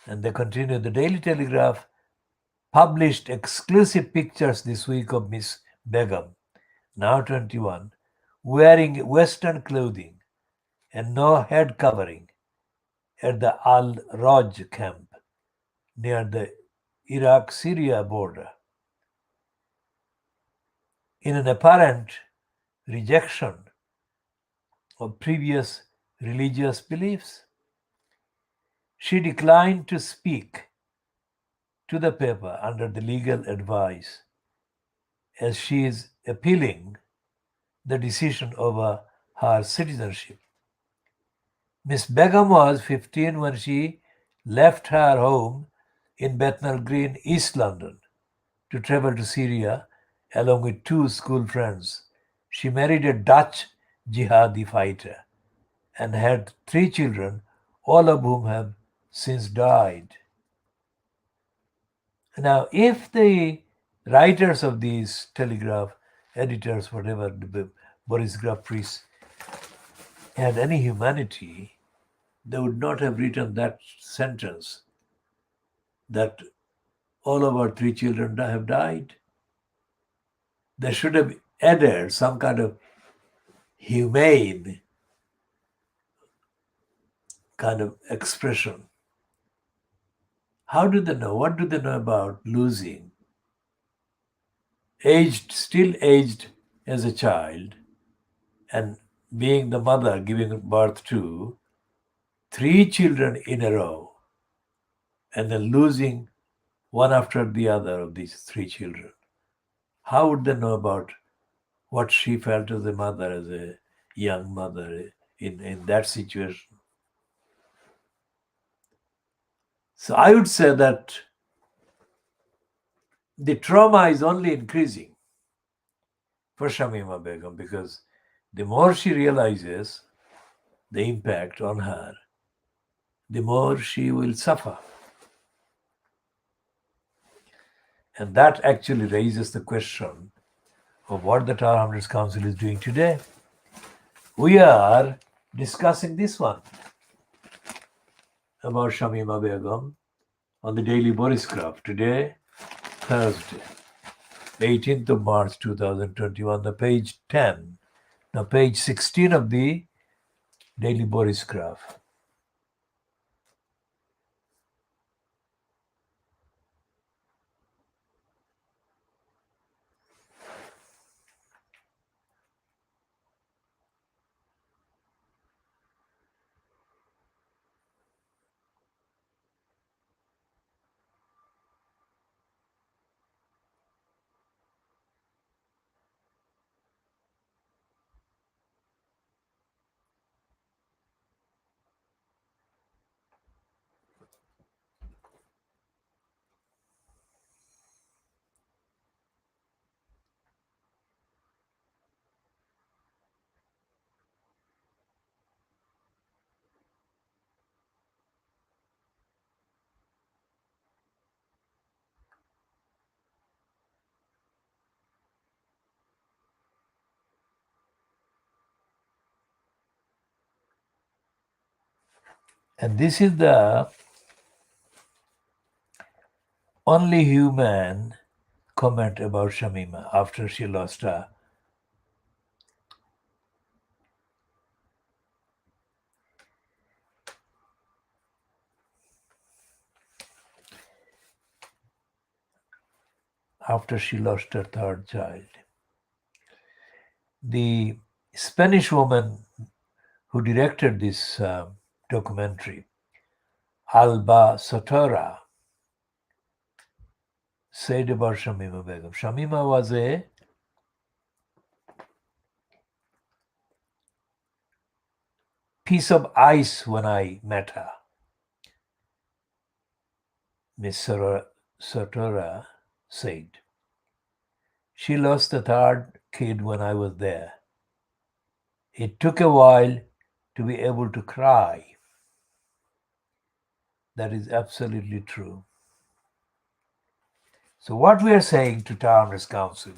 And they continue. The Daily Telegraph published exclusive pictures this week of Miss Begum, now 21, wearing Western clothing and no head covering at the Al-Raj camp near the Iraq-Syria border. in an apparent rejection of previous religious beliefs. She declined to speak to the paper under the legal advice, as she is appealing the decision over her citizenship. Miss Begum was 15 when she left her home in Bethnal Green, East London, to travel to Syria along with two school friends. She married a Dutch jihadi fighter and had 3 children, all of whom have since died. Now, if the writers of these Telegraph, editors, whatever, the Boris Graf priests, had any humanity, they would not have written that sentence that all of our 3 children have died. They should have added some kind of humane kind of expression. How do they know? What do they know about losing? Still aged as a child, and being the mother giving birth to 3 children in a row, and then losing one after the other of these 3 children. How would they know about what she felt as a mother, as a young mother in that situation? So I would say that the trauma is only increasing for Shamima Begum, because the more she realizes the impact on her, the more she will suffer. And that actually raises the question of what the Tower Hamlets Council is doing today. We are discussing this one about Shamima Begum on the Daily Boris Graf today, Thursday, 18th of March 2021, the page 10, now page 16 of the Daily Boris Graf. And this is the only human comment about Shamima after she lost her. After she lost her third child. The Spanish woman who directed this documentary, Alba Sotora, said about Shamima Begum. Shamima was a piece of ice when I met her. Miss Sotora said. She lost the third kid when I was there. It took a while to be able to cry. That is absolutely true. So what we are saying to Tower Hamlets Council,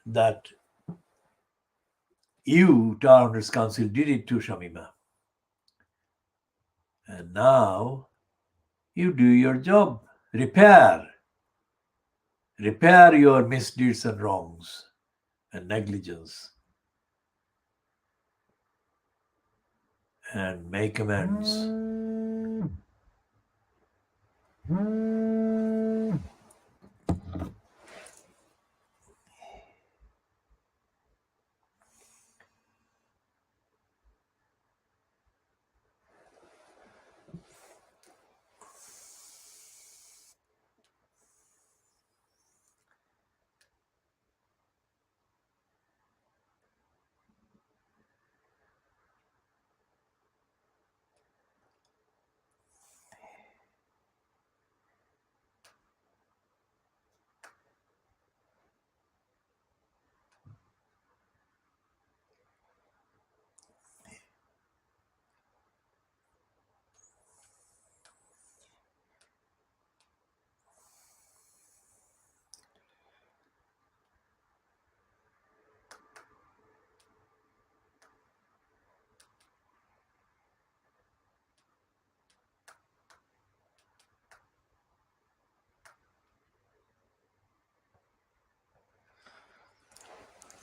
that you, Tower Hamlets Council, did it to Shamima. And now you do your job. Repair your misdeeds and wrongs and negligence, and make amends.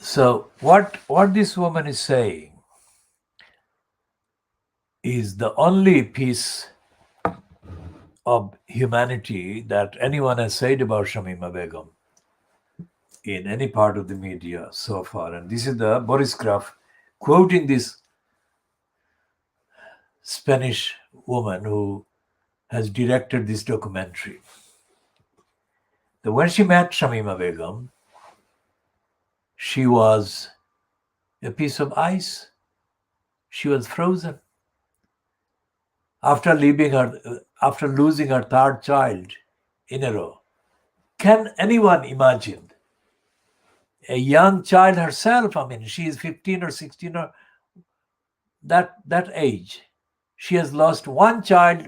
So what this woman is saying is the only piece of humanity that anyone has said about Shamima Begum in any part of the media so far. And this is the Boris Graf quoting this Spanish woman who has directed this documentary. That when she met Shamima Begum, she was a piece of ice. She was frozen. After losing her third child in a row. Can anyone imagine a young child herself? I mean, she is 15 or 16 or that age. She has lost one child,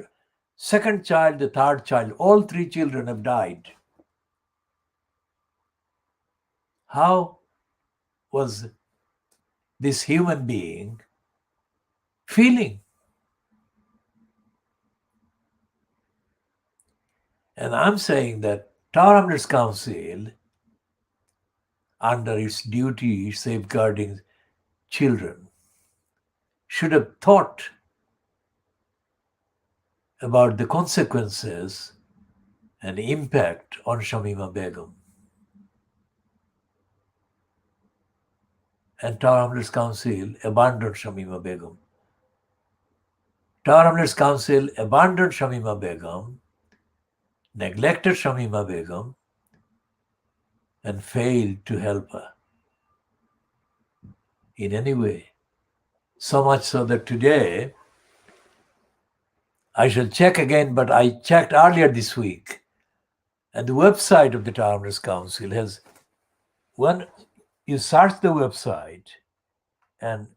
second child, the third child. All three children have died. How was this human being feeling? And I'm saying that Tower Hamlets Council, under its duty safeguarding children, should have thought about the consequences and impact on Shamima Begum. And Tower Hamlets Council abandoned Shamima Begum. Tower Hamlets Council abandoned Shamima Begum, neglected Shamima Begum, and failed to help her in any way. So much so that today, I shall check again, but I checked earlier this week, and the website of the Tower Hamlets Council has, when you search the website and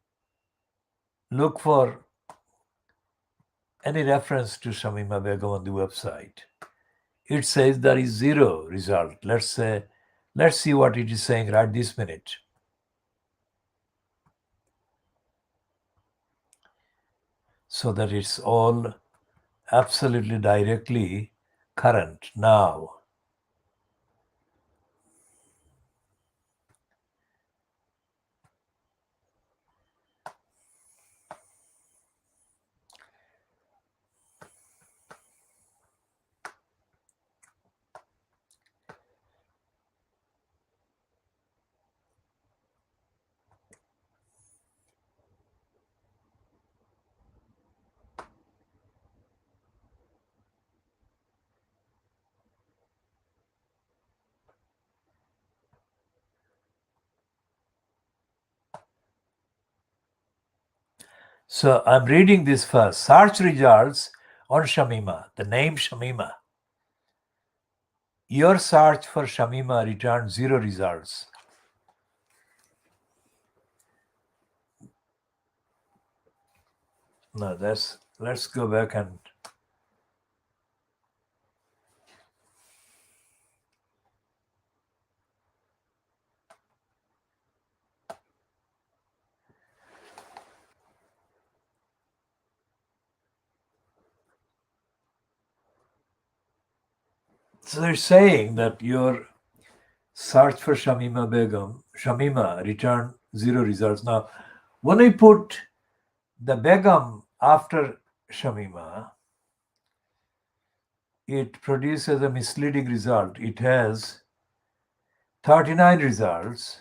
look for any reference to Shamima Begum on the website, it says there is zero result. Let's see what it is saying right this minute. So that it's all absolutely directly current now. So I'm reading this first. Search results on Shamima, the name Shamima. Your search for Shamima returned zero results. No, let's go back and so they're saying that your search for Shamima Begum, Shamima returned zero results. Now, when I put the Begum after Shamima, it produces a misleading result. It has 39 results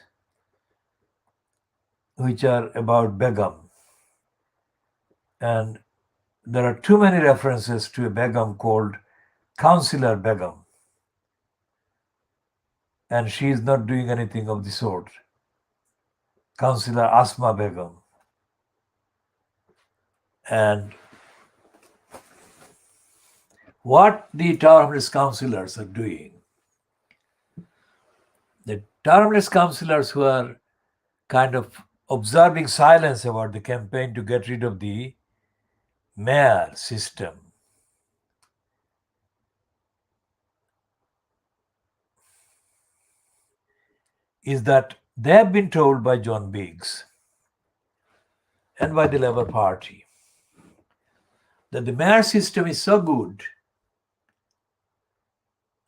which are about Begum. And there are too many references to a Begum called Councillor Begum. And she is not doing anything of the sort. Councillor Asma Begum. And what the Tower Hamlets councillors are doing, the Tower Hamlets councillors who are kind of observing silence about the campaign to get rid of the mayor system, is that they have been told by John Biggs and by the Labour Party that the mayor system is so good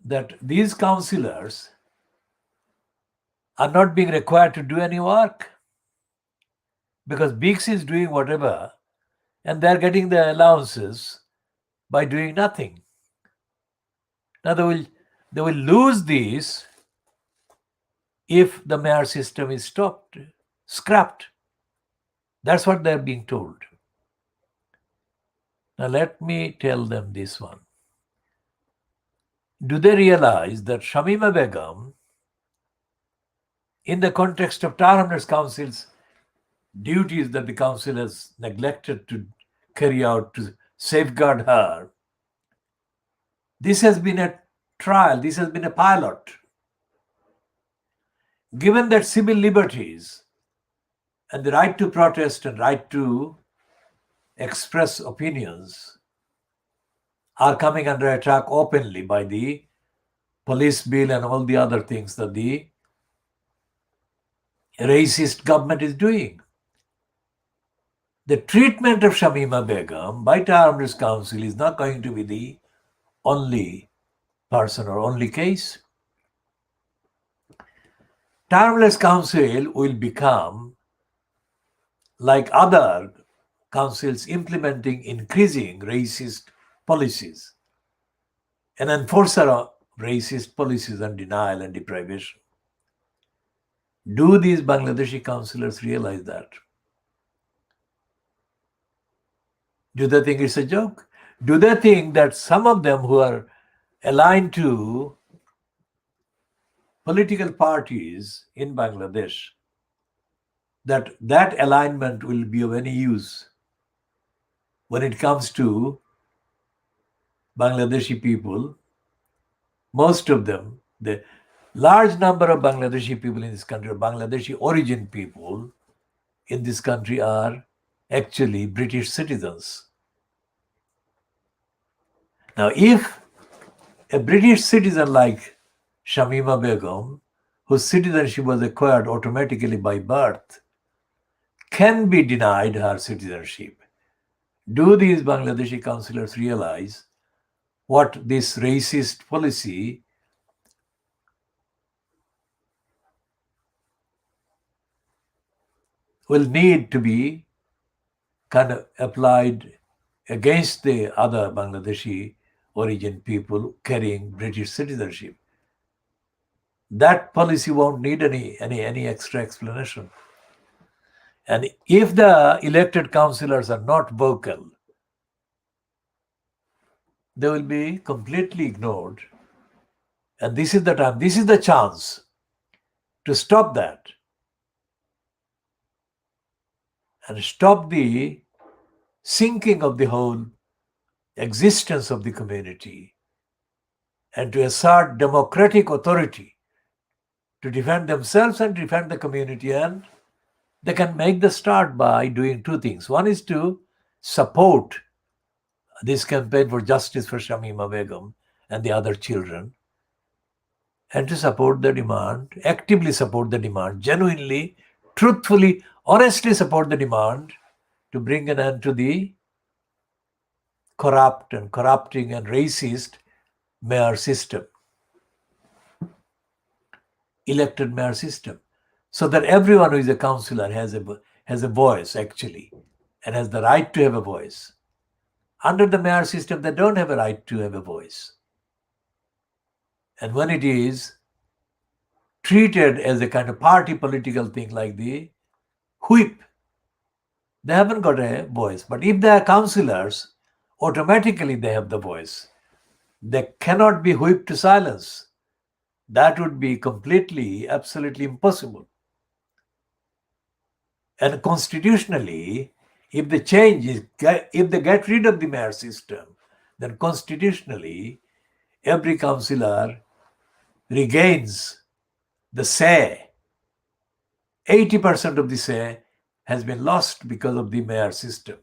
that these councillors are not being required to do any work because Beeks is doing whatever and they're getting the allowances by doing nothing. Now they will lose these if the mayor system is scrapped. That's what they're being told. Now let me tell them this one. Do they realize that Shamima Begum, in the context of Tower Hamlets Council's duties that the council has neglected to carry out to safeguard her, this has been a trial, this has been a pilot. Given that civil liberties and the right to protest and right to express opinions are coming under attack openly by the police bill and all the other things that the racist government is doing. The treatment of Shamima Begum by Tower Hamlets Council is not going to be the only person or only case. Tower Hamlets Council will become like other councils implementing increasing racist policies, an enforcer of racist policies and denial and deprivation. Do these Bangladeshi councillors realize that? Do they think it's a joke? Do they think that some of them who are aligned to political parties in Bangladesh, that alignment will be of any use when it comes to Bangladeshi people? Most of them, the large number of Bangladeshi people in this country, Bangladeshi origin people in this country, are actually British citizens. Now, if a British citizen like Shamima Begum, whose citizenship was acquired automatically by birth, can be denied her citizenship, do these Bangladeshi councillors realize what this racist policy will need to be kind of applied against the other Bangladeshi origin people carrying British citizenship? That policy won't need any extra explanation. And if the elected councillors are not vocal, they will be completely ignored. And this is the time, this is the chance to stop that and stop the sinking of the whole existence of the community and to assert democratic authority to defend themselves and defend the community. And they can make the start by doing two things. One is to support this campaign for justice for Shamima Begum and the other children, and to support the demand, actively support the demand, genuinely, truthfully, honestly support the demand to bring an end to the corrupt and corrupting and racist mayor system, elected mayor system, so that everyone who is a councillor has a voice actually and has the right to have a voice. Under the mayor system, they don't have a right to have a voice. And when it is treated as a kind of party political thing like the whip, they haven't got a voice. But if they are councillors, automatically they have the voice. They cannot be whipped to silence. That would be completely, absolutely impossible. And constitutionally, if they get rid of the mayor system, then constitutionally, every councillor regains the say. 80% of the say has been lost because of the mayor system.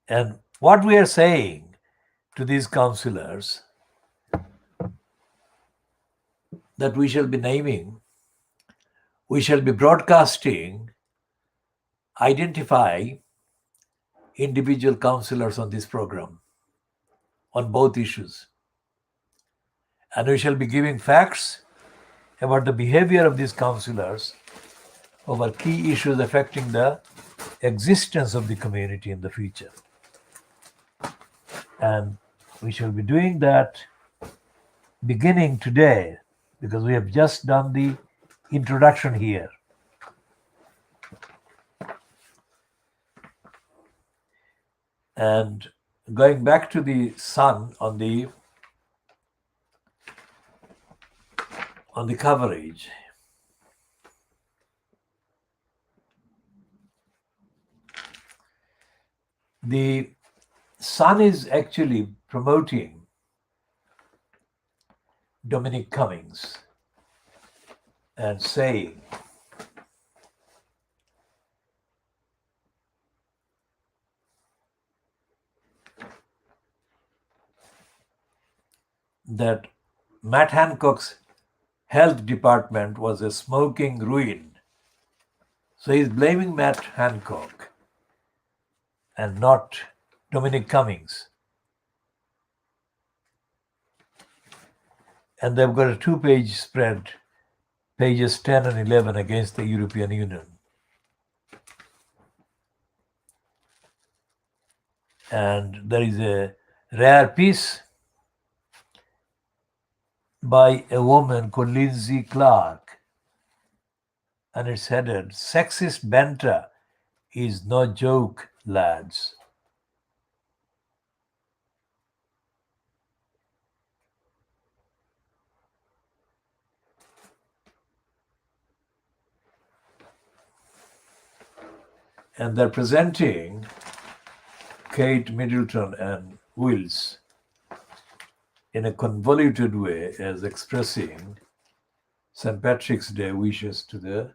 And what we are saying to these councillors, that we shall be naming, we shall be broadcasting, identify individual counselors on this program on both issues. And we shall be giving facts about the behavior of these counselors over key issues affecting the existence of the community in the future. And we shall be doing that beginning today, because we have just done the introduction here. And going back to the sun on the coverage, the sun is actually promoting Dominic Cummings and saying that Matt Hancock's health department was a smoking ruin. So he's blaming Matt Hancock and not Dominic Cummings. And they've got a 2-page spread, pages 10 and 11, against the European Union. And there is a rare piece by a woman called Lindsay Clark, and it's headed, "Sexist banter is no joke, lads." And they're presenting Kate Middleton and Wills in a convoluted way as expressing St. Patrick's Day wishes to the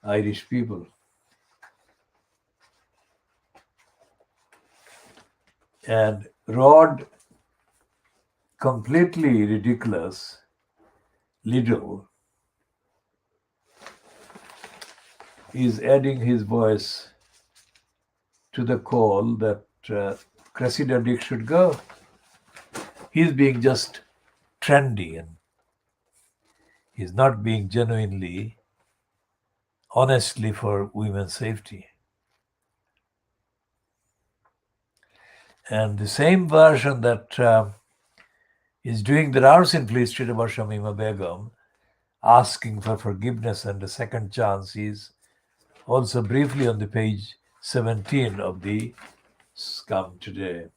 Irish people. And Rod, completely ridiculous, Liddell, is adding his voice to the call that Cressida Dick should go. He's being just trendy, and he's not being genuinely, honestly for women's safety. And the same version that is doing the rounds in Fleet Street about Shamima Begum, asking for forgiveness and a second chance, is also briefly on the page 17 of the Scum Today.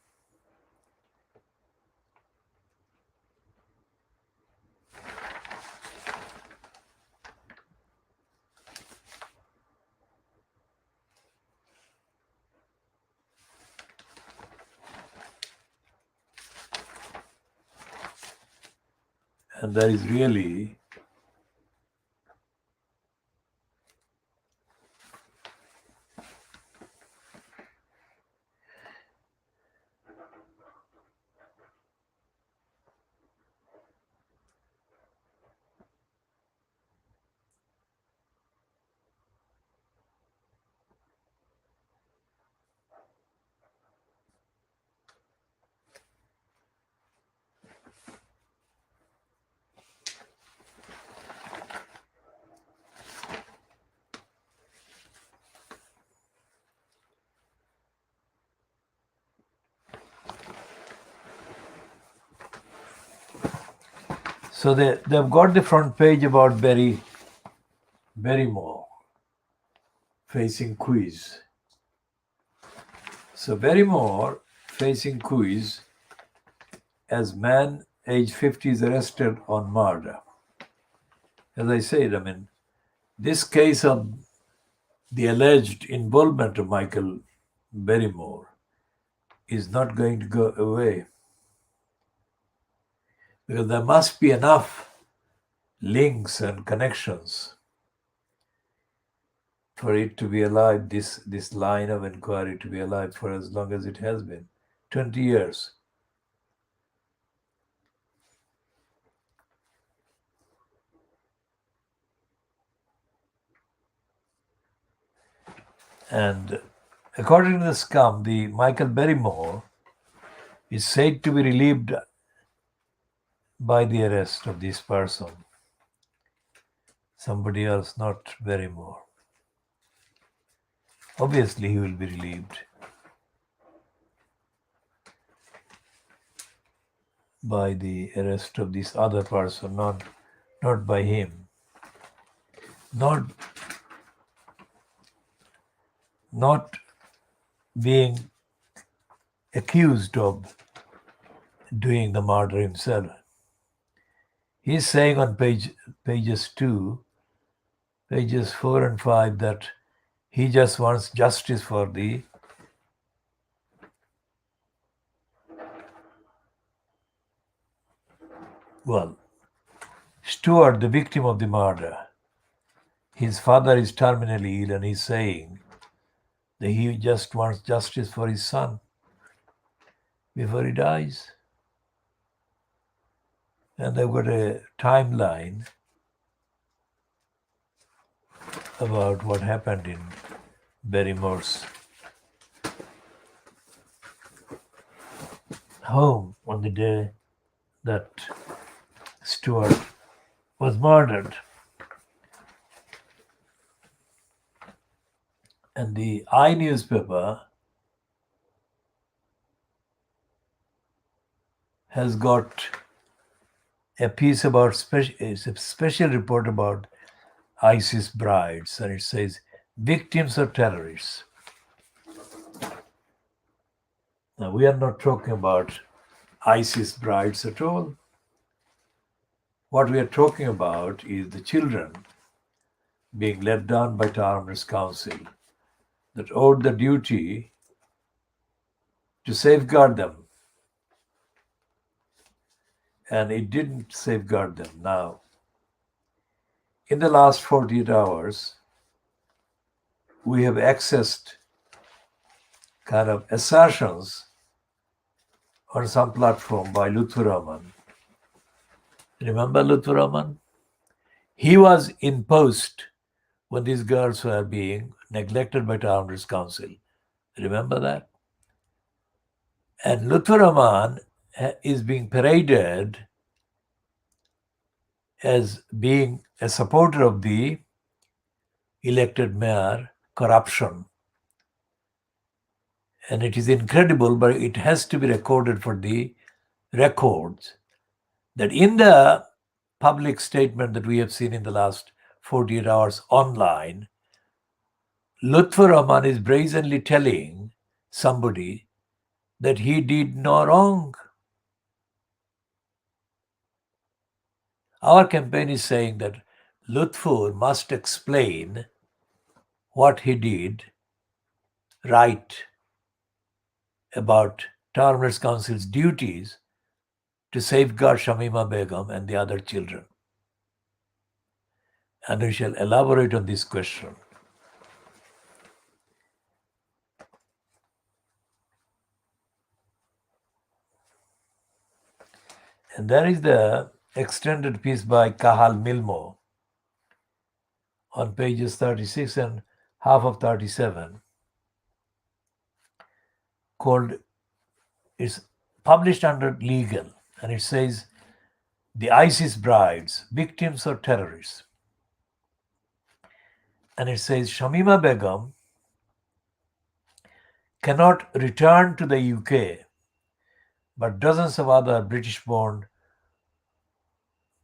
And there is really so they've got the front page about Barrymore facing quiz. So Barrymore facing quiz as man age 50 is arrested on murder. As I said, I mean, this case of the alleged involvement of Michael Barrymore is not going to go away, because there must be enough links and connections for it to be alive, this line of inquiry to be alive for as long as it has been, 20 years. And According to the scum, the Michael Barrymore is said to be relieved by the arrest of this person. Somebody else, not Barrymore. Obviously, he will be relieved by the arrest of this other person, not by him. Not being accused of doing the murder himself. He's saying on pages 4 and 5 that he just wants justice for the Stuart, the victim of the murder. His father is terminally ill and he's saying that he just wants justice for his son before he dies. And they've got a timeline about what happened in Barrymore's home on the day that Stuart was murdered. And the I newspaper has got a piece about it's a special report about ISIS brides, and it says victims of terrorists. Now, we are not talking about ISIS brides at all. What we are talking about is the children being let down by Tolerance Council that owed the duty to safeguard them. And it didn't safeguard them. Now, in the last 48 hours, we have accessed kind of assertions on some platform by Lutfur Rahman. Remember Lutfur Rahman? He was in post when these girls were being neglected by Tolerance Council. Remember that? And Lutfur Rahman is being paraded as being a supporter of the elected mayor corruption. And it is incredible, but it has to be recorded for the records that in the public statement that we have seen in the last 48 hours online, Lutfur Rahman is brazenly telling somebody that he did no wrong. Our campaign is saying that Lutfur must explain what he did right about Tolerance Council's duties to safeguard Shamima Begum and the other children. And we shall elaborate on this question. And there is the extended piece by Kahal Milmo on pages 36 and half of 37 called, it's published under legal, and it says the ISIS brides, victims or terrorists. And it says Shamima Begum cannot return to the UK, but dozens of other British-born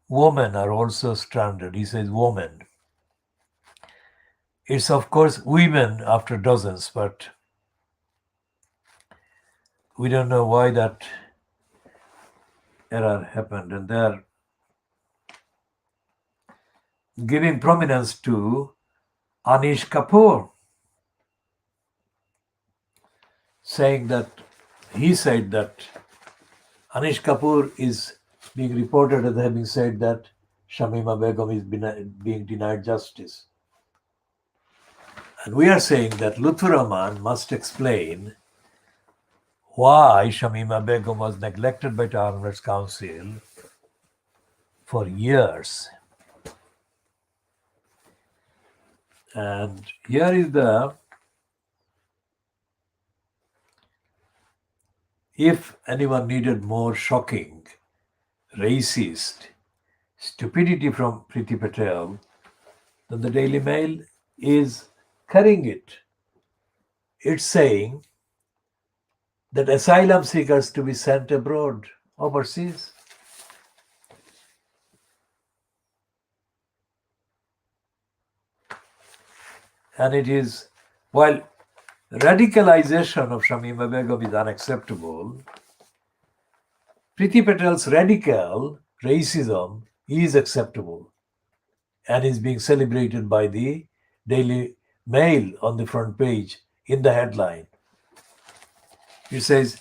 women are also stranded. He says women. It's of course women after dozens, but we don't know why that error happened. And they're giving prominence to Anish Kapoor, saying that he said that Anish Kapoor is being reported as having said that Shamima Begum is being denied justice. And we are saying that Lutfur Rahman must explain why Shamima Begum was neglected by Tolerance Council for years. And here is the If anyone needed more shocking, racist stupidity from Priti Patel, then the Daily Mail is carrying it. It's saying that asylum seekers to be sent abroad, overseas. And it is, while radicalization of Shamima Begum is unacceptable, Priti Patel's radical racism is acceptable and is being celebrated by the Daily Mail on the front page in the headline. It says,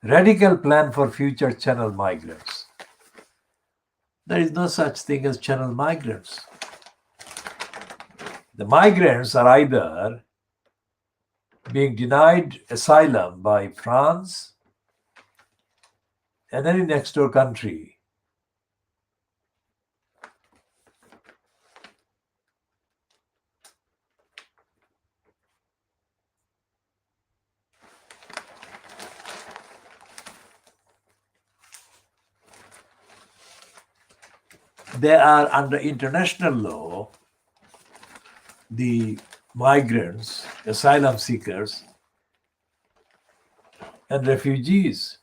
radical plan for future channel migrants. There is no such thing as channel migrants. The migrants are either being denied asylum by France and any next door country, they are under international law, the migrants, asylum seekers, and refugees.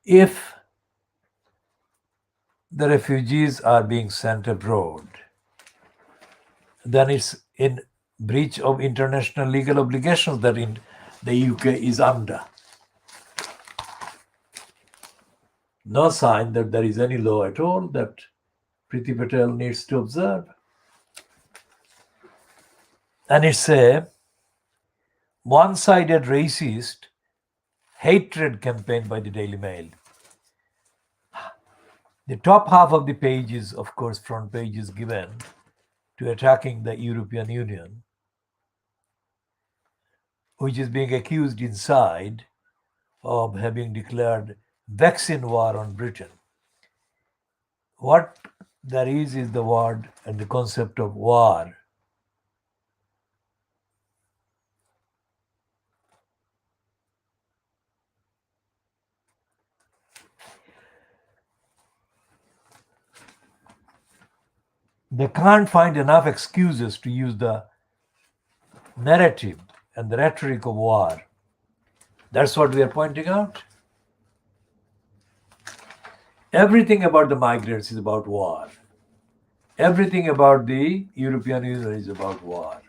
If the refugees are being sent abroad, then it's in breach of international legal obligations that the UK is under. No sign that there is any law at all that Priti Patel needs to observe. And it's a one-sided racist hatred campaign by the Daily Mail. The top half of the page is, of course, front page is given to attacking the European Union, which is being accused inside of having declared vaccine war on Britain. What there is the word and the concept of war. They can't find enough excuses to use the narrative and the rhetoric of war. That's what we are pointing out. Everything about the migrants is about war. Everything about the European Union is about war.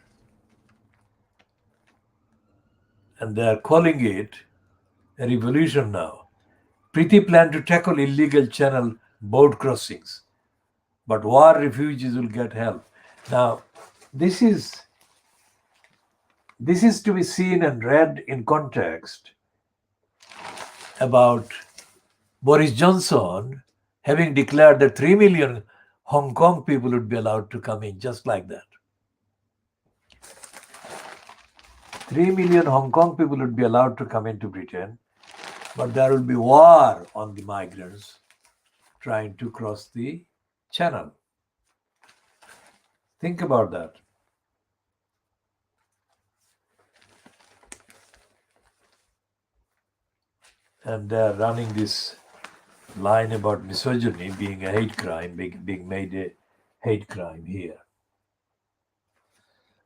And they are calling it a revolution now. Priti planned to tackle illegal channel boat crossings, but war refugees will get help. Now, this is to be seen and read in context about Boris Johnson having declared that 3 million Hong Kong people would be allowed to come in just like that. 3 million Hong Kong people would be allowed to come into Britain, but there will be war on the migrants trying to cross the channel. Think about that. And they're running this line about misogyny being a hate crime, being made a hate crime here.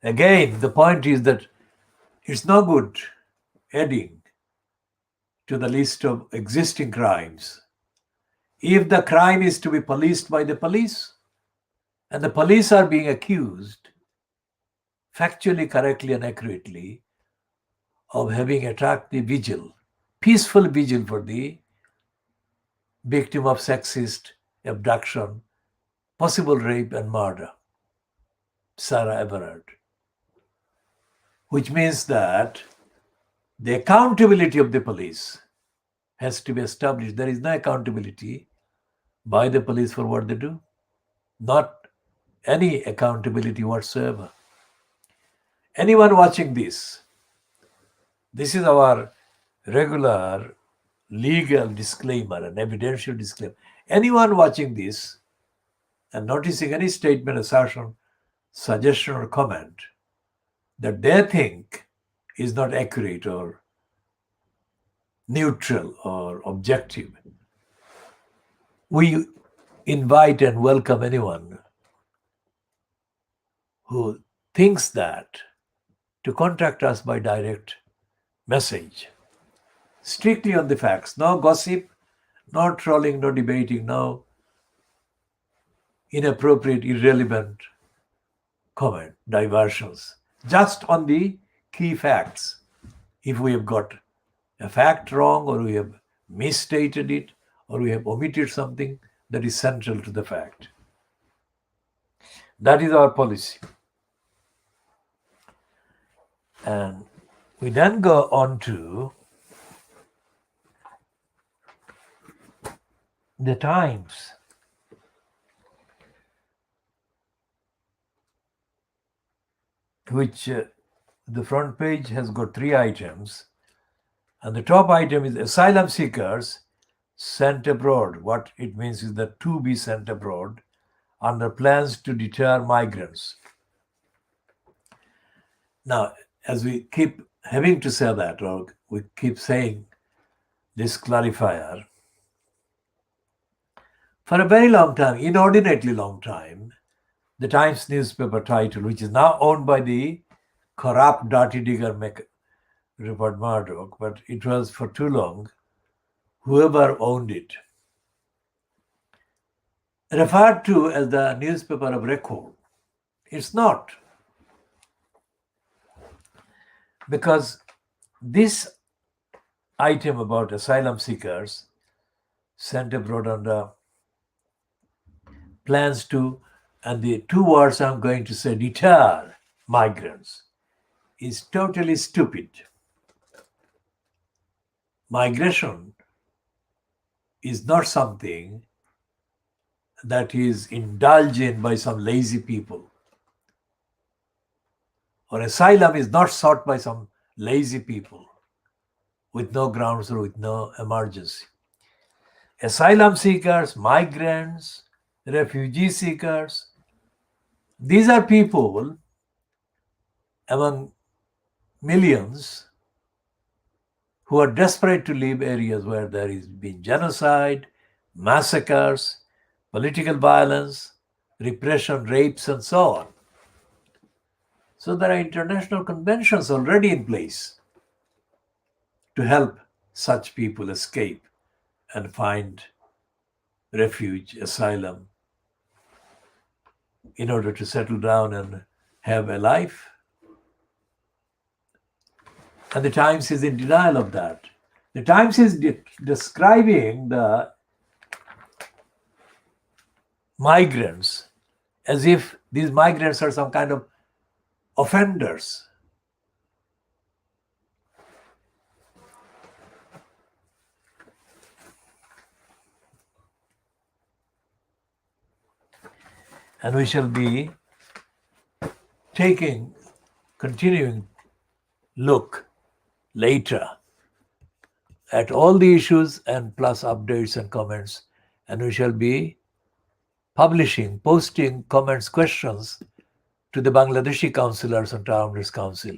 Again, the point is that it's no good adding to the list of existing crimes. If the crime is to be policed by the police, and the police are being accused, factually, correctly, and accurately, of having attacked the vigil, peaceful vigil for the victim of sexist abduction, possible rape and murder, Sarah Everard. Which means that the accountability of the police has to be established. There is no accountability by the police for what they do. Not any accountability whatsoever. Anyone watching this is our regular legal disclaimer, an evidential disclaimer. Anyone watching this and noticing any statement, assertion suggestion or comment that they think is not accurate or neutral or objective, we invite and welcome anyone who thinks that to contact us by direct message, strictly on the facts, no gossip, no trolling, no debating, no inappropriate, irrelevant comment, diversions, just on the key facts. If we have got a fact wrong, or we have misstated it, or we have omitted something that is central to the fact. That is our policy. And we then go on to the Times. Which the front page has got 3 items. And the top item is asylum seekers sent abroad. What it means is that to be sent abroad under plans to deter migrants. Now, as we keep having to say that, or we keep saying this clarifier, for a very long time, inordinately long time, the Times newspaper title, which is now owned by the corrupt, dirty digger Rupert Murdoch, but it was for too long, whoever owned it, referred to as the newspaper of record. It's not. Because this item about asylum seekers sent abroad under plans to, and the 2 words I'm going to say, deter migrants, is totally stupid. Migration is not something that is indulged in by some lazy people. Or asylum is not sought by some lazy people with no grounds or with no emergency. Asylum seekers, migrants, refugee seekers, these are people among millions who are desperate to leave areas where there has been genocide, massacres, political violence, repression, rapes, and so on. So there are international conventions already in place to help such people escape and find refuge, asylum, in order to settle down and have a life. And the Times is in denial of that. The Times is describing the migrants as if these migrants are some kind of offenders. And we shall be continuing look later at all the issues and plus updates and comments, and we shall be posting comments, questions to the Bangladeshi councillors and Town Council.